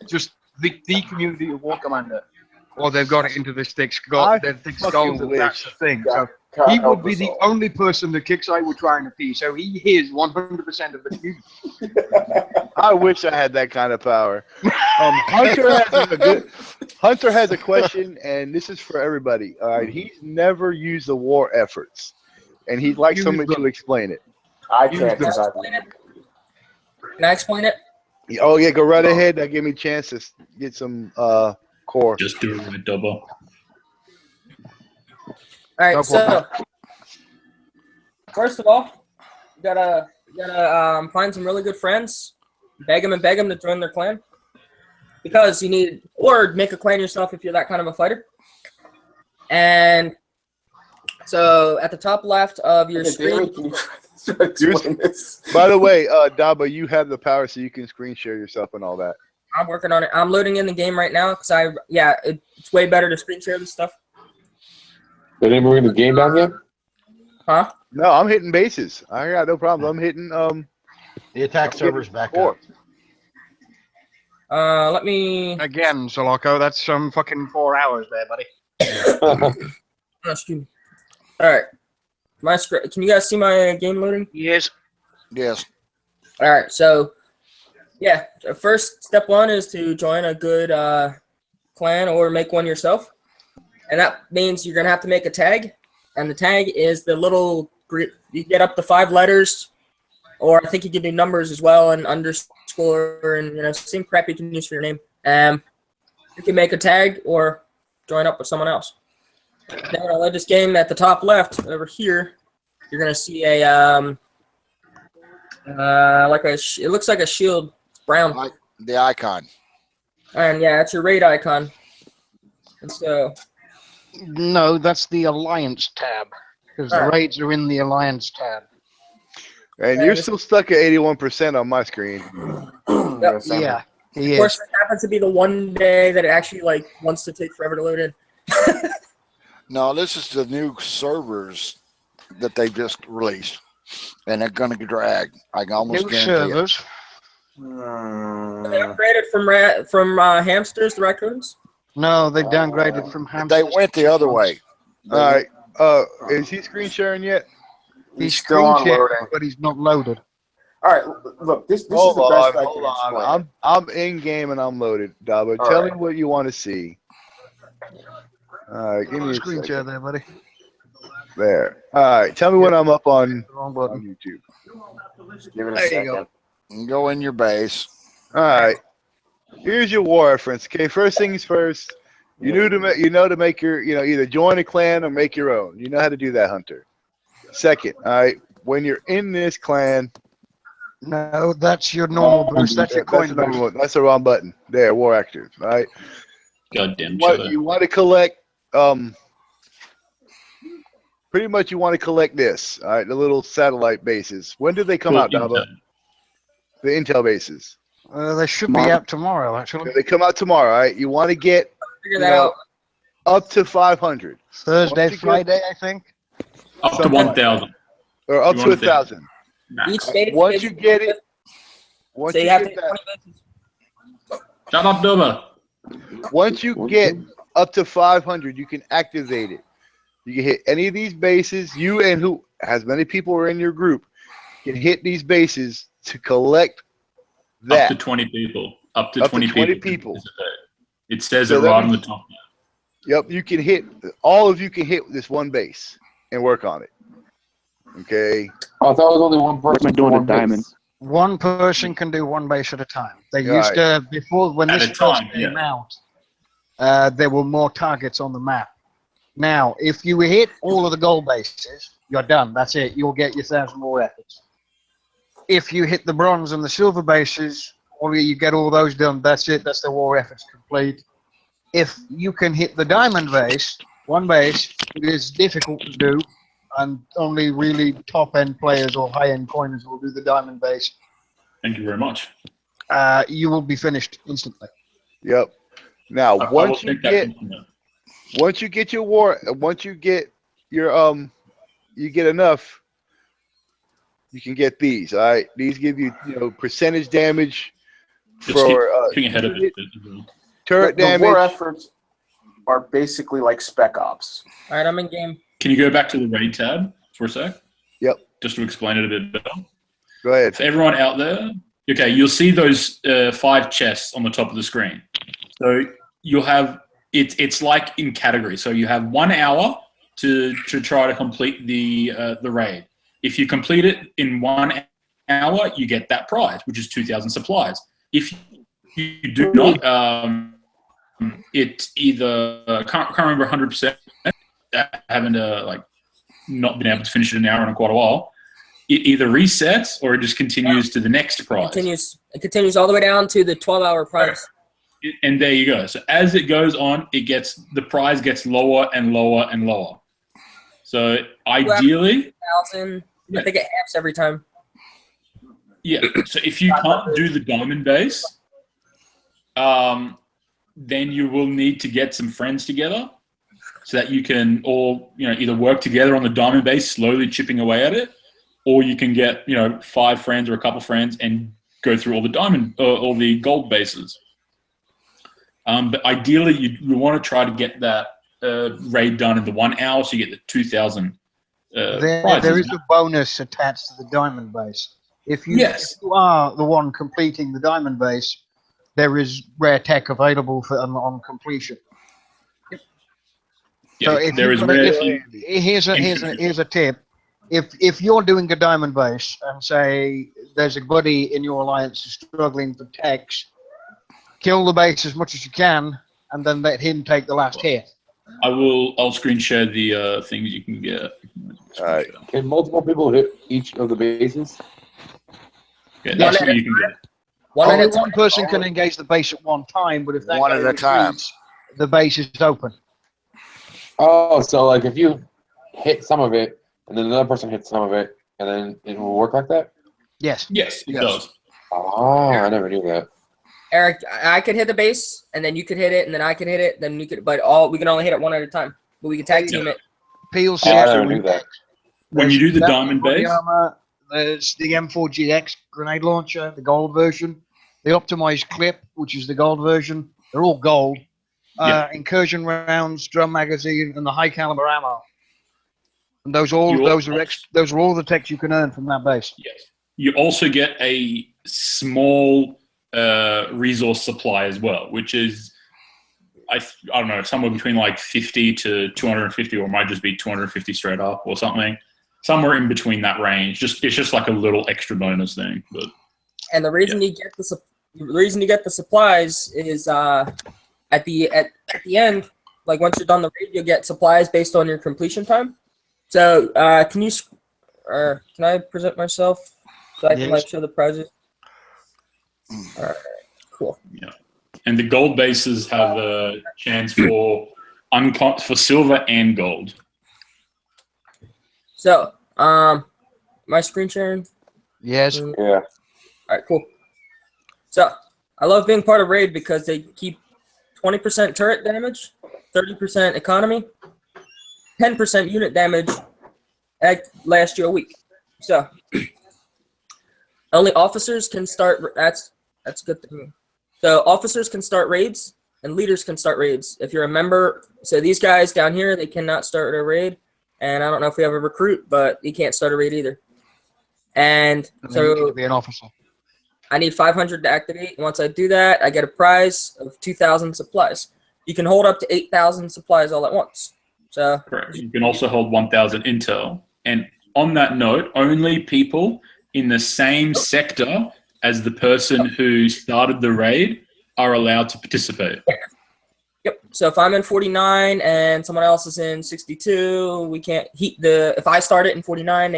just the community of War Commander. Or they've got it into their thick skulls, and that's the thing. So he would be the only person that Kixeye would try and appease. So he is 100% of the community. I wish I had that kind of power. Hunter has a question, and this is for everybody. All right, he's never used the war efforts, and he'd like somebody to explain it. I can't. Can I explain it? Oh yeah, go right ahead. That gave me a chance to get some core. Just do it with double. All right, so first of all, you gotta find some really good friends, beg them to join their clan, because you need, or make a clan yourself if you're that kind of a fighter. And so at the top left of your screen. By the way, Daba, you have the power so you can screen share yourself and all that. I'm working on it. I'm loading in the game right now because it's way better to screen share this stuff. Did anyone bring the game down yet? Huh? No, I'm hitting bases. I got no problem. I'm hitting the attack server's back up. Let me again, Soloco. That's some fucking 4 hours there, buddy. Oh, excuse me. All right, my screen. Can you guys see my game loading? Yes. Yes. All right, so. Yeah, the first step one is to join a good clan or make one yourself. And that means you're going to have to make a tag. And the tag is the little, you get up to 5 letters, or I think you can do numbers as well, and underscore, and same crap you can use for your name. You can make a tag or join up with someone else. Now when I load this game at the top left, over here, you're going to see a, it looks like a shield. Brown. Like the icon. And yeah, it's your raid icon. And so. No, that's the Alliance tab. Because the raids are in the Alliance tab. And you're still stuck at 81% on my screen. Yep. Yeah. Of course, it happens to be the one day that it actually wants to take forever to load in. No, this is the new servers that they just released. And they're going to drag. I can almost New guarantee servers. it. They upgraded from hamsters to raccoons? No, they downgraded from hamsters. They went the other way. All right. Is he screen sharing yet? He's still screen on sharing, loading. but he's not loaded. All right, look, this is Hold the on, best I hold can on. explain. I'm in game and I'm loaded, Dabo. All Tell right. me what you want to see. All right, give me a Screen share second. there, buddy. There. All right, tell me when I'm up on Wrong button. YouTube. Give it a There you second. go. Go in your base. All right. Here's your war reference. Okay, first things first. You know to make your either join a clan or make your own. You know how to do that, Hunter. Second, all right. When you're in this clan, No, that's your normal boost. That's your coin boost. That's the wrong button. There, war active. All right. Goddamn You want to collect pretty much you want to collect this. All right, the little satellite bases. When did they come out, Dabo? The intel bases. They should be out tomorrow, actually. They come out tomorrow. All right. You want to get Figure that out. up to 500. Thursday, Friday, I think. Up to 1,000. Or up to 1,000. Each stage. Once you get it, once So you you have get to that, Shut up, Doba. once you get up to 500, you can activate it. You can hit any of these bases. You and who as many people are in your group can hit these bases to collect that. Up to 20 people. Up to 20 people. It says So it that right on the means- top. Yep, you can hit. All of you can hit this one base and work on it. Okay. Oh, I thought it was only one person. We're doing for a diamond. One person can do one base at a time. They Right. used to, before, when At this a first time, came out, there were more targets on the map. Now, if you hit all of the gold bases, you're done. That's it. You'll get your 1,000 more efforts. If you hit the bronze and the silver bases, or you get all those done, that's it. That's the war efforts complete. If you can hit the diamond base, one base, it is difficult to do, and only really top-end players or high-end coiners will do the diamond base. Thank you very much. You will be finished instantly. Yep. Now, I will once you take that get compliment. once you get your you get enough, you can get these. All right. These give you percentage damage Just for keep ahead of it. turret The war damage. efforts are basically like spec ops. All right, I'm in game. Can you go back to the raid tab for a sec? Yep. Just to explain it a bit better. Go ahead. For everyone out there, okay, you'll see those 5 chests on the top of the screen. So you'll have it's like in categories. So you have 1 hour to try to complete the raid. If you complete it in 1 hour, you get that prize, which is 2,000 supplies. If you do not, it either can't remember 100%. Having to not been able to finish it in an hour in quite a while. It either resets or it just continues to the next prize. It continues all the way down to the 12-hour prize. And there you go. So as it goes on, the prize gets lower and lower and lower. So ideally, 1,000. I think it halves every time. yeah. So if you can't do the diamond base, then you will need to get some friends together so that you can all either work together on the diamond base, slowly chipping away at it, or you can get 5 friends or a couple friends and go through all the gold bases. But ideally, you want to try to get that raid done in the 1 hour, so you get the 2,000 prizes. There is a bonus attached to the diamond base. If you are the one completing the diamond base, there is rare tech available on completion. Yeah, So if there is here's a tip. If you're doing a diamond base and say there's a buddy in your alliance who's struggling for techs, kill the base as much as you can, and then let him take the last hit. I'll screen share the things you can get. All right. Can multiple people hit each of the bases? Yeah, that's what you can get. Only one person can engage the base at one time, but if that One guy at a time. retreats, the base is open. Oh, so if you hit some of it, and then another person hits some of it, and then it will work like that? Yes. Yes, it does. Oh, I never knew that. Eric, I could hit the base, and then you could hit it, and then I could hit it, then you could. But we can only hit it one at a time. But we can tag team it. Peel's I never knew that. When you do the diamond base, there's the M4GX grenade launcher, the gold version, the optimized clip, which is the gold version. They're all gold. Incursion rounds, drum magazine, and the high caliber ammo. And those are all the techs you can earn from that base. Yes. You also get a small resource supply as well, which is I don't know, somewhere between like 50 to 250, or it might just be 250 straight up or something. Somewhere in between that range. It's just like a little extra bonus thing. But and the reason you get the supplies is at the end, like once you're done the raid, you'll get supplies based on your completion time. So can I present myself so I can like show the prizes? All right, cool. Yeah. And the gold bases have a chance for silver and gold. So, my screen sharing? Yes. Yeah. All right, cool. So, I love being part of raid because they keep 20% turret damage, 30% economy, 10% unit damage last year a week. So, only officers can start. That's a good thing. So officers can start raids and leaders can start raids. If you're a member, so these guys down here, they cannot start a raid. And I don't know if we have a recruit, but he can't start a raid either. And so you need to be an officer. I need 500 to activate. Once I do that, I get a prize of 2,000 supplies. You can hold up to 8,000 supplies all at once. So correct. You can also hold 1,000 intel. And on that note, only people in the same sector as the person who started the raid are allowed to participate. Yep. So if I'm in 49 and someone else is in 62, we can't if I start it in 49,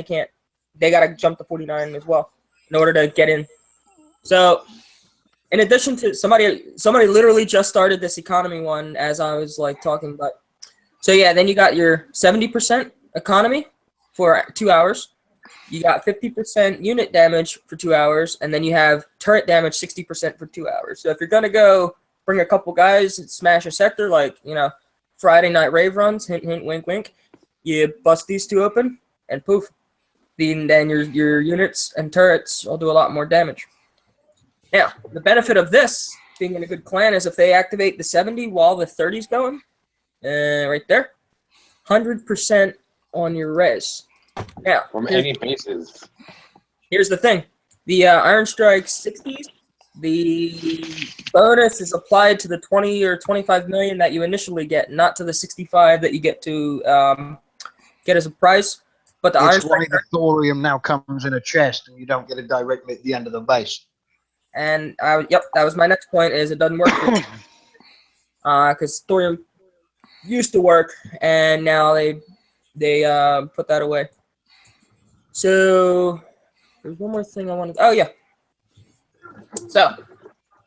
they got to jump to 49 as well in order to get in. So in addition to somebody literally just started this economy one as I was like talking about. So yeah, then you got your 70% economy for 2 hours. You got 50% unit damage for 2 hours, and then you have turret damage 60% for 2 hours. So if you're gonna go bring a couple guys and smash a sector, like Friday night rave runs, hint hint, wink wink, you bust these two open, and poof, then your units and turrets will do a lot more damage. Now the benefit of this being in a good clan is if they activate the 70 while the 30's going, right there, 100% on your res. Now, From any bases. Here's the thing. The Iron Strike 60s, the bonus is applied to the 20 or 25 million that you initially get, not to the 65 that you get to get as a prize. But the Iron Strike, the thorium now comes in a chest, and you don't get it directly at the end of the base. And yep, that was my next point. Is it doesn't work because thorium used to work, and now they put that away. So there's one more thing I wanted. Oh yeah. So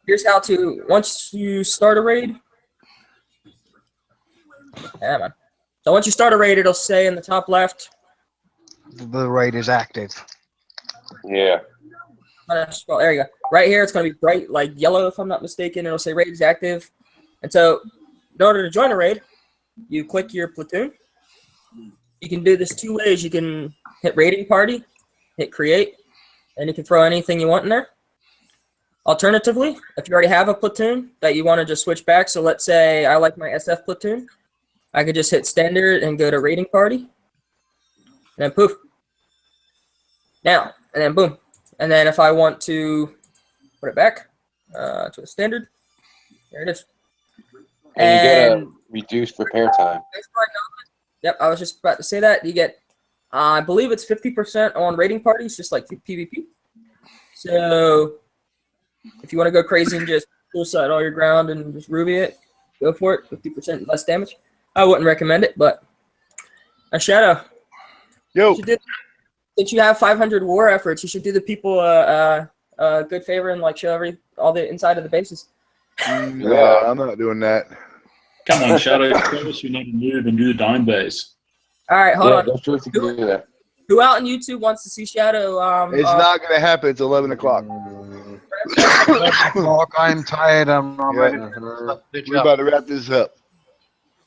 here's how to once you start a raid. Yeah, man. So once you start a raid, it'll say in the top left. The raid is active. Yeah. Well, there you go. Right here, it's going to be bright, like yellow, if I'm not mistaken. It'll say raid is active. And so in order to join a raid, you click your platoon. You can do this two ways. You can hit raiding party, hit create, and you can throw anything you want in there. Alternatively, if you already have a platoon that you want to just switch back, so let's say I like my SF platoon, I could just hit standard and go to raiding party, and then poof. Now, and then boom. And then if I want to put it back to a standard, there it is. And you get a reduced repair time. Yep, I was just about to say that. You get, I believe it's 50% on raiding parties, just like PvP. So if you want to go crazy and just suicide all your ground and just Ruby it, go for it. 50% less damage. I wouldn't recommend it, but a Shadow. Yo. Since you have 500 war efforts, you should do the people a good favor and like show all the inside of the bases. No, I'm not doing that. Come on, Shadow. Show us you know to move and do the dime base. All right, hold on. Don't you do that. Who out on YouTube wants to see Shadow? It's not going to happen. It's 11 o'clock. I'm tired. I'm ready. We're about to wrap this up.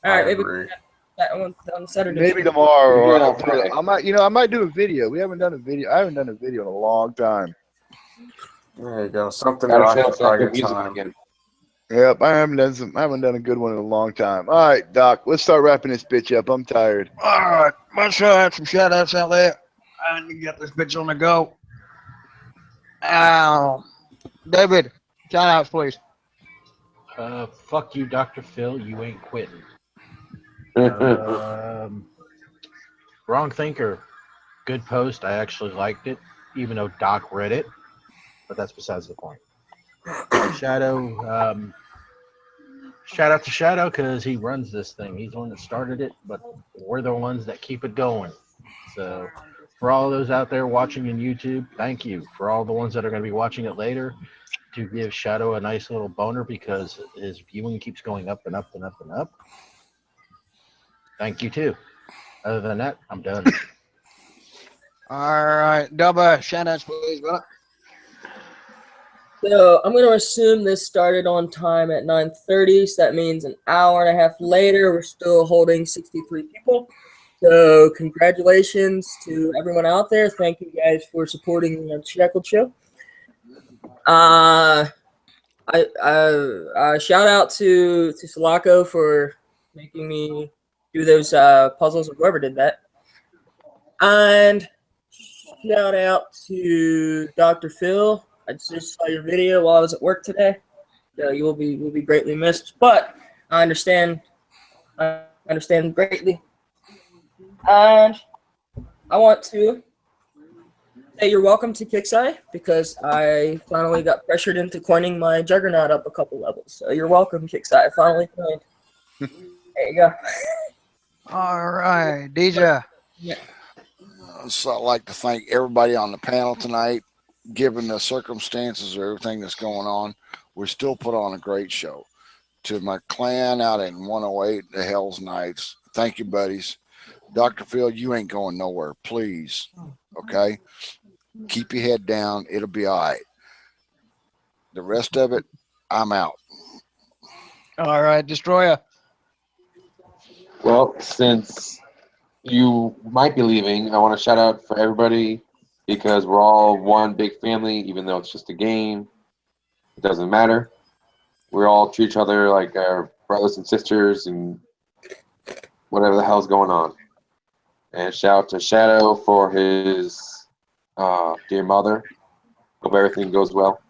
All right, maybe that one on Saturday. Maybe tomorrow. Or I might do a video. We haven't done a video. I haven't done a video in a long time. There you go. Something Gotta to show occupy some your good music time. again. Yep, I haven't done a good one in a long time. All right, Doc, let's start wrapping this bitch up. I'm tired. All right, let's have some shout outs out there. I need to get this bitch on the go. David, shout outs, please. Fuck you, Dr. Phil. You ain't quitting. Wrong Thinker. Good post. I actually liked it, even though Doc read it. But that's besides the point. Shadow. Shout out to Shadow because he runs this thing. He's the one that started it, but we're the ones that keep it going. So for all those out there watching in YouTube, thank you. For all the ones that are going to be watching it later, to give Shadow a nice little boner because his viewing keeps going up and up and up and up. Thank you too. Other than that, I'm done. All right, Dubba, shout outs, please, brother. So I'm going to assume this started on time at 9:30, so that means an hour and a half later, we're still holding 63 people. So congratulations to everyone out there. Thank you guys for supporting the Unshackled show. Shout out to Sulaco for making me do those puzzles, or whoever did that. And shout out to Dr. Phil. I just saw your video while I was at work today. So you will be greatly missed. But I understand greatly. And I want to say you're welcome to Kixeye because I finally got pressured into coining my Juggernaut up a couple levels. So you're welcome, Kixeye. I finally coined. There you go. All right, DJ. Yeah. So I'd like to thank everybody on the panel tonight. Given the circumstances of everything that's going on, we still put on a great show. To my clan out in 108, the Hell's Knights, thank you, buddies. Dr. Phil, you ain't going nowhere, please. Okay? Keep your head down. It'll be all right. The rest of it, I'm out. All right, Destroyer. Well, since you might be leaving, I want to shout out for everybody because we're all one big family, even though it's just a game. It doesn't matter. We all treat each other like our brothers and sisters and whatever the hell's going on. And shout out to Shadow for his dear mother. Hope everything goes well.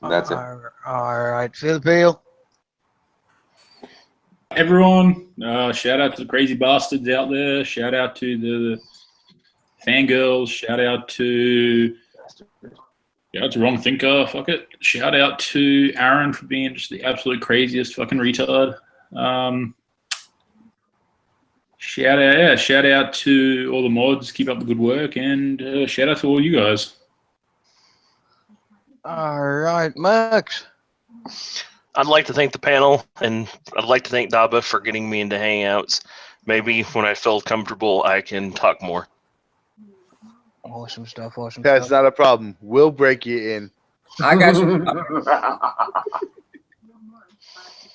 And that's it. All right, Phill. Everyone, shout out to the crazy bastards out there. Shout out to the fangirls. Shout out to Wrong Thinker. Fuck it. Shout out to Aaron for being just the absolute craziest fucking retard. Shout out to all the mods. Keep up the good work, and shout out to all you guys. All right, Max. I'd like to thank the panel, and I'd like to thank Daba for getting me into Hangouts. Maybe when I feel comfortable, I can talk more. Awesome stuff. That's not a problem. We'll break you in. I got you.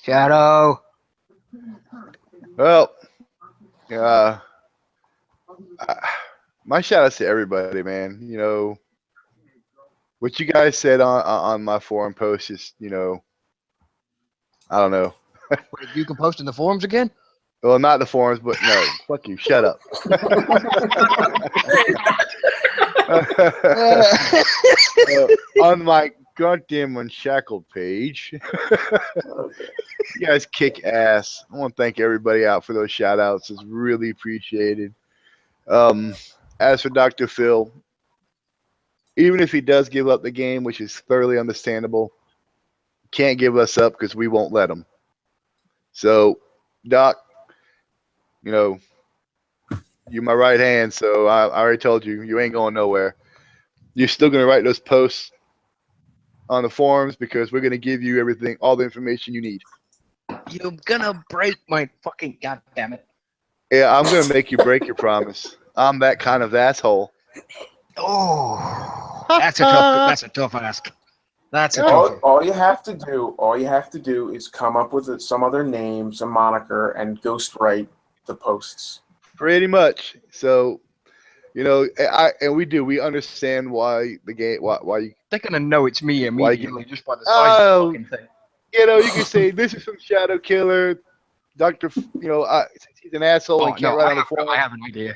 Shadow. Well, my shout outs to everybody, man. You know, what you guys said on my forum post is, you know, I don't know. Wait, you can post in the forums again? Well, not the forums, but no. Fuck you. Shut up. On my goddamn Unshackled page. You guys kick ass. I want to thank everybody out for those shout outs. It's really appreciated. As for Dr. Phil, even if he does give up the game, which is thoroughly understandable, can't give us up because we won't let him. So, Doc, you know, you're my right hand, so I already told you, you ain't going nowhere. You're still going to write those posts on the forums because we're going to give you everything, all the information you need. You're gonna break my fucking goddamn it. Yeah, I'm going to make you break your promise. I'm that kind of asshole. Oh, that's a tough ask. That's a tough. All you have to do is come up with some other name, some moniker, and ghostwrite the posts. Pretty much. So You know, we understand why the game, why you, They're gonna know it's me why you, immediately just by the size of the oh, fucking thing. you know, you can say this is from Shadow Killer, Doctor. You know, since he's an asshole Oh and can't no, write on the forum. I have an idea.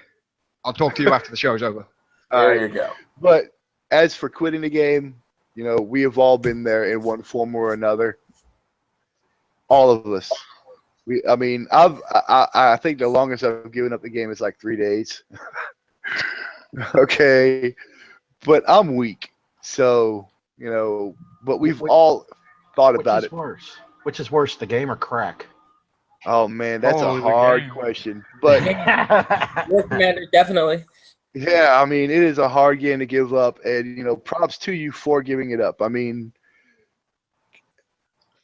I'll talk to you after the show's over. There you go. But as for quitting the game, you know, we have all been there in one form or another. All of us. I mean, I think the longest I've given up the game is like 3 days. Okay, but I'm weak, so you know. But we've all thought about it. Which is worse, the game or crack? Oh man, that's Oh, a the hard game. question. But War Commander, definitely. yeah, I mean, it is a hard game to give up, and you know, props to you for giving it up. I mean,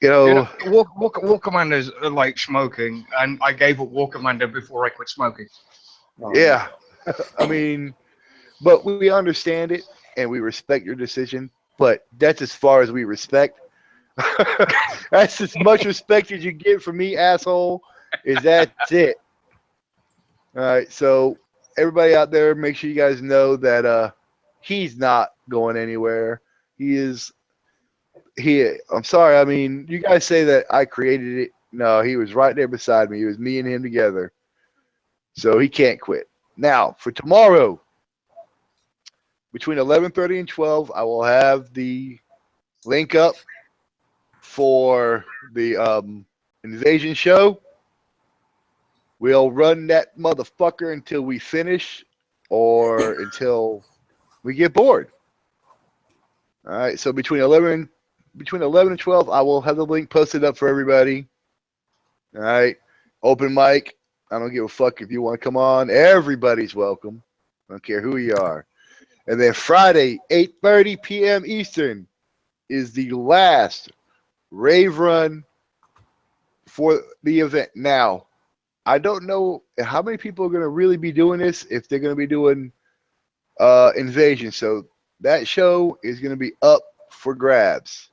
you know, War Commanders are like smoking, and I gave up War Commander before I quit smoking. yeah. I mean, but we understand it and we respect your decision. But that's as far as we respect. That's as much respect as you get from me, asshole. That's it. All right, so everybody out there, make sure you guys know that he's not going anywhere. I'm sorry. I mean, you guys say that I created it. No, he was right there beside me. It was me and him together. So he can't quit. Now, for tomorrow, between 11:30 and 12, I will have the link up for the invasion show. We'll run that motherfucker until we finish or until we get bored. All right, so between 11 and 12, I will have the link posted up for everybody. All right, open mic. I don't give a fuck if you want to come on. Everybody's welcome. I don't care who you are. And then Friday, 8:30 p.m. Eastern, is the last rave run for the event. Now, I don't know how many people are going to really be doing this, if they're going to be doing Invasion. So that show is going to be up for grabs.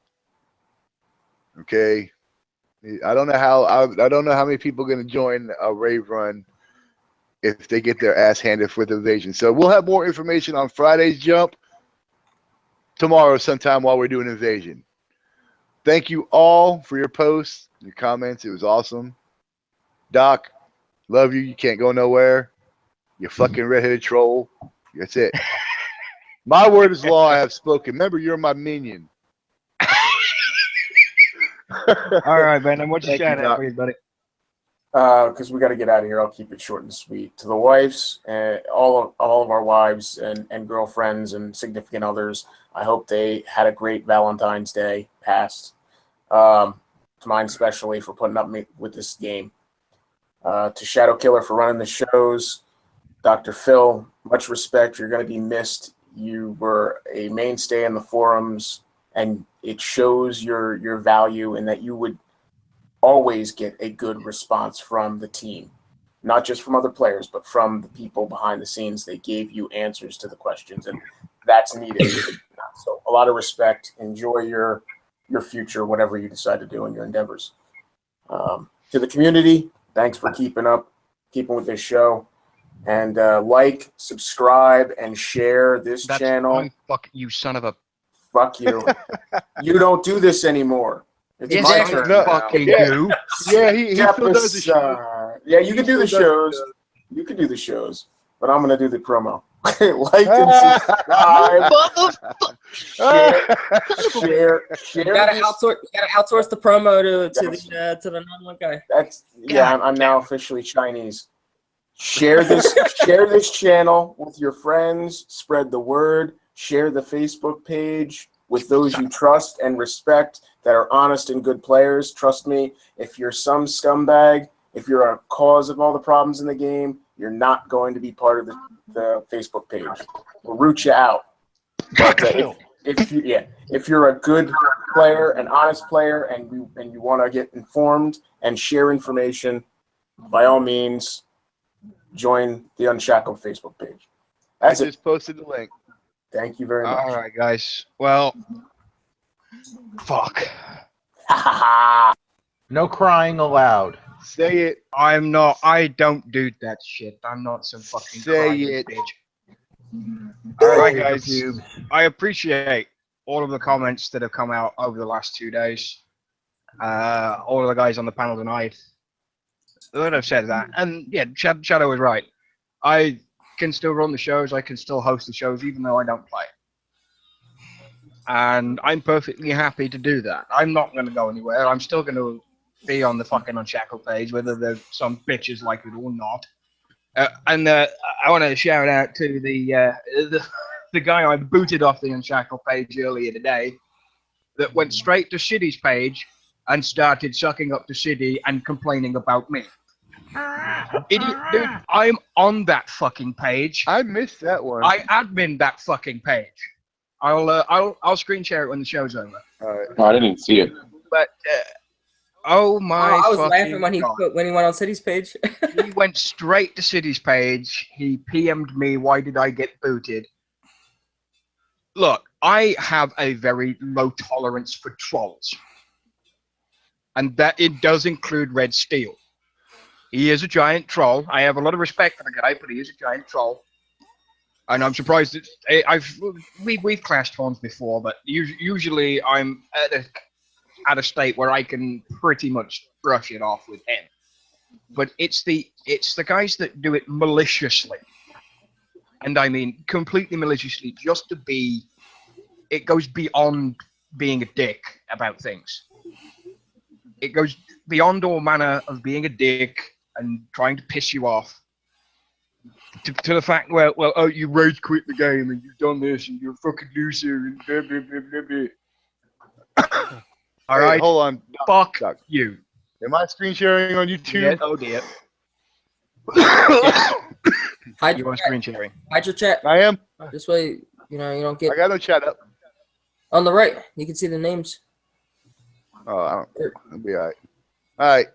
Okay. I don't know how many people are going to join a rave run if they get their ass handed with Invasion. So we'll have more information on Friday's jump tomorrow sometime while we're doing Invasion. Thank you all for your posts, your comments. It was awesome. Doc, love you. You can't go nowhere. You fucking redheaded troll. That's it. My word is law. I have spoken. Remember, you're my minion. All right, man. And what's your Thank you, shout out Doc. for you, buddy? Because we got to get out of here. I'll keep it short and sweet. To the wives, all of our wives and girlfriends and significant others, I hope they had a great Valentine's Day past. To mine especially for putting up with this game. To Shadow Killer for running the shows. Dr. Phill, much respect. You're going to be missed. You were a mainstay in the forums, and it shows your value in that you would always get a good response from the team, not just from other players, but from the people behind the scenes. They gave you answers to the questions, and that's needed. So a lot of respect. Enjoy your future, whatever you decide to do in your endeavors. To the community, thanks for keeping with this show. And like, subscribe, and share this channel. Fuck you, son of a. Fuck you. You don't do this anymore. It's Yes, my I turn. fucking now. do. Yeah, he still does the show. Yeah, you can do the shows. You can do the shows, but I'm going to do the promo. Like and subscribe. share. You gotta outsource the promo to the non-one guy. I'm now officially Chinese. Share this channel with your friends. Spread the word. Share the Facebook page with those you trust and respect that are honest and good players. Trust me, if you're some scumbag, if you're a cause of all the problems in the game, you're not going to be part of the Facebook page. We'll root you out. But if you're a good player, an honest player, and you want to get informed and share information, by all means, join the Unshackled Facebook page. I just posted the link. Thank you very much. All right, guys. Well, fuck. No crying allowed. Say it. I don't do that shit. I'm not some fucking Say crying it. bitch. All right, guys. I appreciate all of the comments that have come out over the last 2 days. All of the guys on the panel tonight that have said that. And yeah, Shadow is right. I can still run the shows. I can still host the shows, even though I don't play. And I'm perfectly happy to do that. I'm not going to go anywhere. I'm still going to be on the fucking Unshackled page, whether there's some bitches like it or not. And I want to shout out to the guy I booted off the Unshackled page earlier today that went straight to City's page and started sucking up to City and complaining about me. Idiot, dude, I'm on that fucking page. I missed that one. I admin that fucking page. I'll screen share it when the show's over. All right. Oh, I didn't even see it. But oh my! I was fucking laughing when God. when he went on City's page. He went straight to City's page. He PM'd me. Why did I get booted? Look, I have a very low tolerance for trolls, and that it does include Red Steel. He is a giant troll. I have a lot of respect for the guy, but he is a giant troll. And I'm surprised that we've clashed forms before, but usually I'm at a state where I can pretty much brush it off with him. But it's the guys that do it maliciously, and I mean completely maliciously, just to be. It goes beyond being a dick about things. It goes beyond all manner of being a dick and trying to piss you off. To the fact where, well, oh, you rage quit the game and you've done this and you're a fucking loser and blah, blah, blah, blah, blah. All right, hold on. Fuck Doc. you. Am I screen sharing on YouTube? Yeah, oh dear. Hide You your are chat. screen sharing. Hide your chat. I am. This way, you don't get I got no chat up. on the right. You can see the names. Oh, I don't. It'll be all right. All right.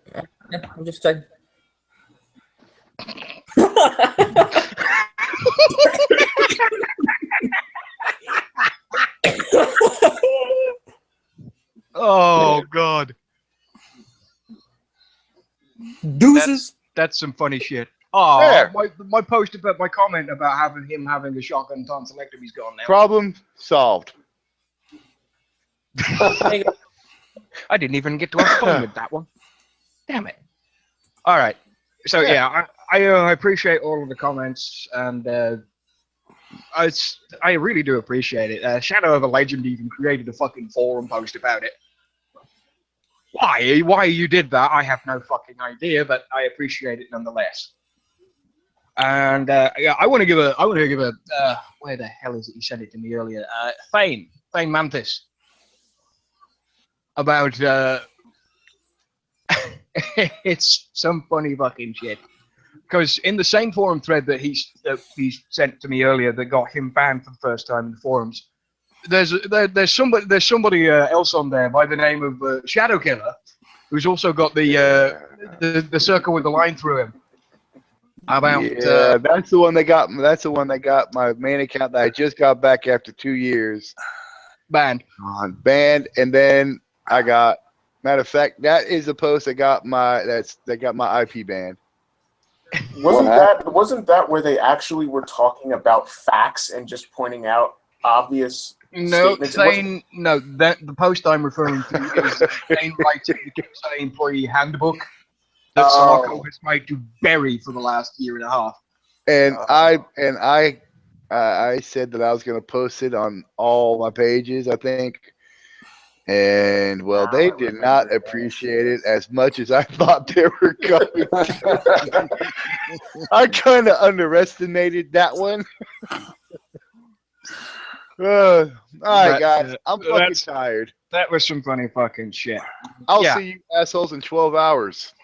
Yeah, I'm just checking. Oh God. Deuces. That's some funny shit. Oh, There. my post about my comment about having a shotgun tonsillectomy's gone now. Problem solved. I didn't even get to have fun with that one. Damn it. All right. So yeah, I appreciate all of the comments, and I really do appreciate it. Shadow of a Legend even created a fucking forum post about it. Why you did that, I have no fucking idea, but I appreciate it nonetheless. And yeah, I want to give a where the hell is it? You sent it to me earlier. Thane Mantis about it's some funny fucking shit. Because in the same forum thread that he sent to me earlier that got him banned for the first time in the forums, there's somebody else on there by the name of Shadow Killer, who's also got the circle with the line through him. About that's the one that got my main account that I just got back after 2 years banned. Banned, and then I got. Matter of fact, that is the post that got my IP banned. Wasn't that where they actually were talking about facts and just pointing out obvious statements? The post I'm referring to is the Thane writes in the KSA employee handbook that Sarko has tried to bury for the last year and a half. And I said that I was going to post it on all my pages, I think. And well, they did not appreciate it as much as I thought they were going to. I kind of underestimated that one. All right, guys, I'm fucking tired. That was some funny fucking shit. I'll see you assholes in 12 hours.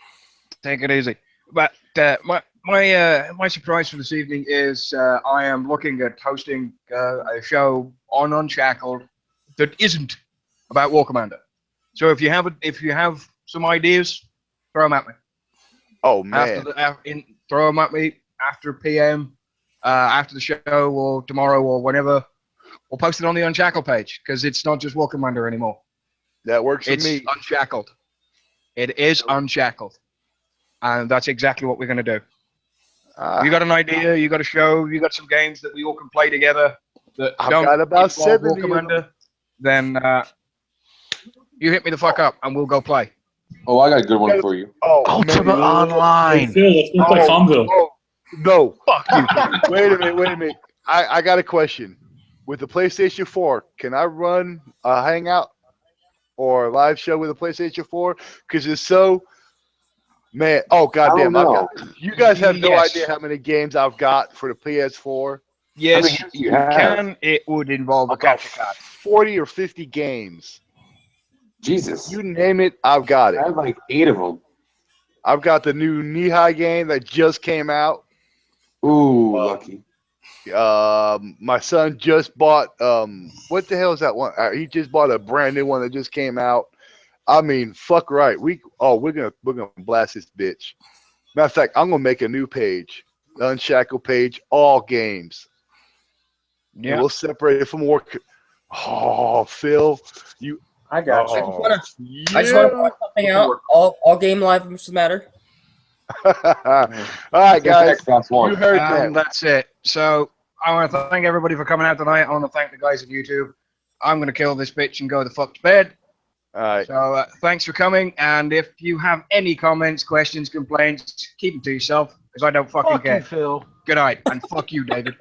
Take it easy. But my surprise for this evening is I am looking at hosting a show on Unshackled that isn't about War Commander. So if you have some ideas, throw them at me. Oh man! Throw them at me after PM, after the show or tomorrow or whenever. We'll post it on the Unshackled page because it's not just War Commander anymore. That works for it's me. Unshackled. It is Unshackled, and that's exactly what we're going to do. You got an idea? You got a show? You got some games that we all can play together that I've don't got about involve 70 War of them. Commander? Then you hit me the fuck up and we'll go play. Oh, I got a good one for you. Oh, Ultimate man. Hey, Online. Phil, let's go play Farmville. No, fuck you. Wait a minute. I got a question. With the PlayStation 4, can I run a Hangout or a live show with a PlayStation 4? Because it's so, man. Oh goddamn! You guys have no Yes. idea how many games I've got for the PS4. Yes, How many you you have? can. It would involve a I've got capture card. 40 or 50 games. Jesus. You name it, I've got it. I have like 8 of them. I've got the new Knee-High game that just came out. Ooh, lucky. My son just bought what the hell is that one? He just bought a brand new one that just came out. I mean, fuck right. We're gonna blast this bitch. Matter of fact, I'm gonna make a new page, the Unshackled page, all games. Yeah, And we'll separate it from work. Oh, Phil, you. I got you. I just want to point something out. All game lives matter. All right, guys. Xbox One. You heard and that. that's it. So I want to thank everybody for coming out tonight. I want to thank the guys at YouTube. I'm gonna kill this bitch and go the fuck to bed. All right. So thanks for coming. And if you have any comments, questions, complaints, keep them to yourself because I don't fucking Fuck you, care. Phil. Good night and fuck you, David.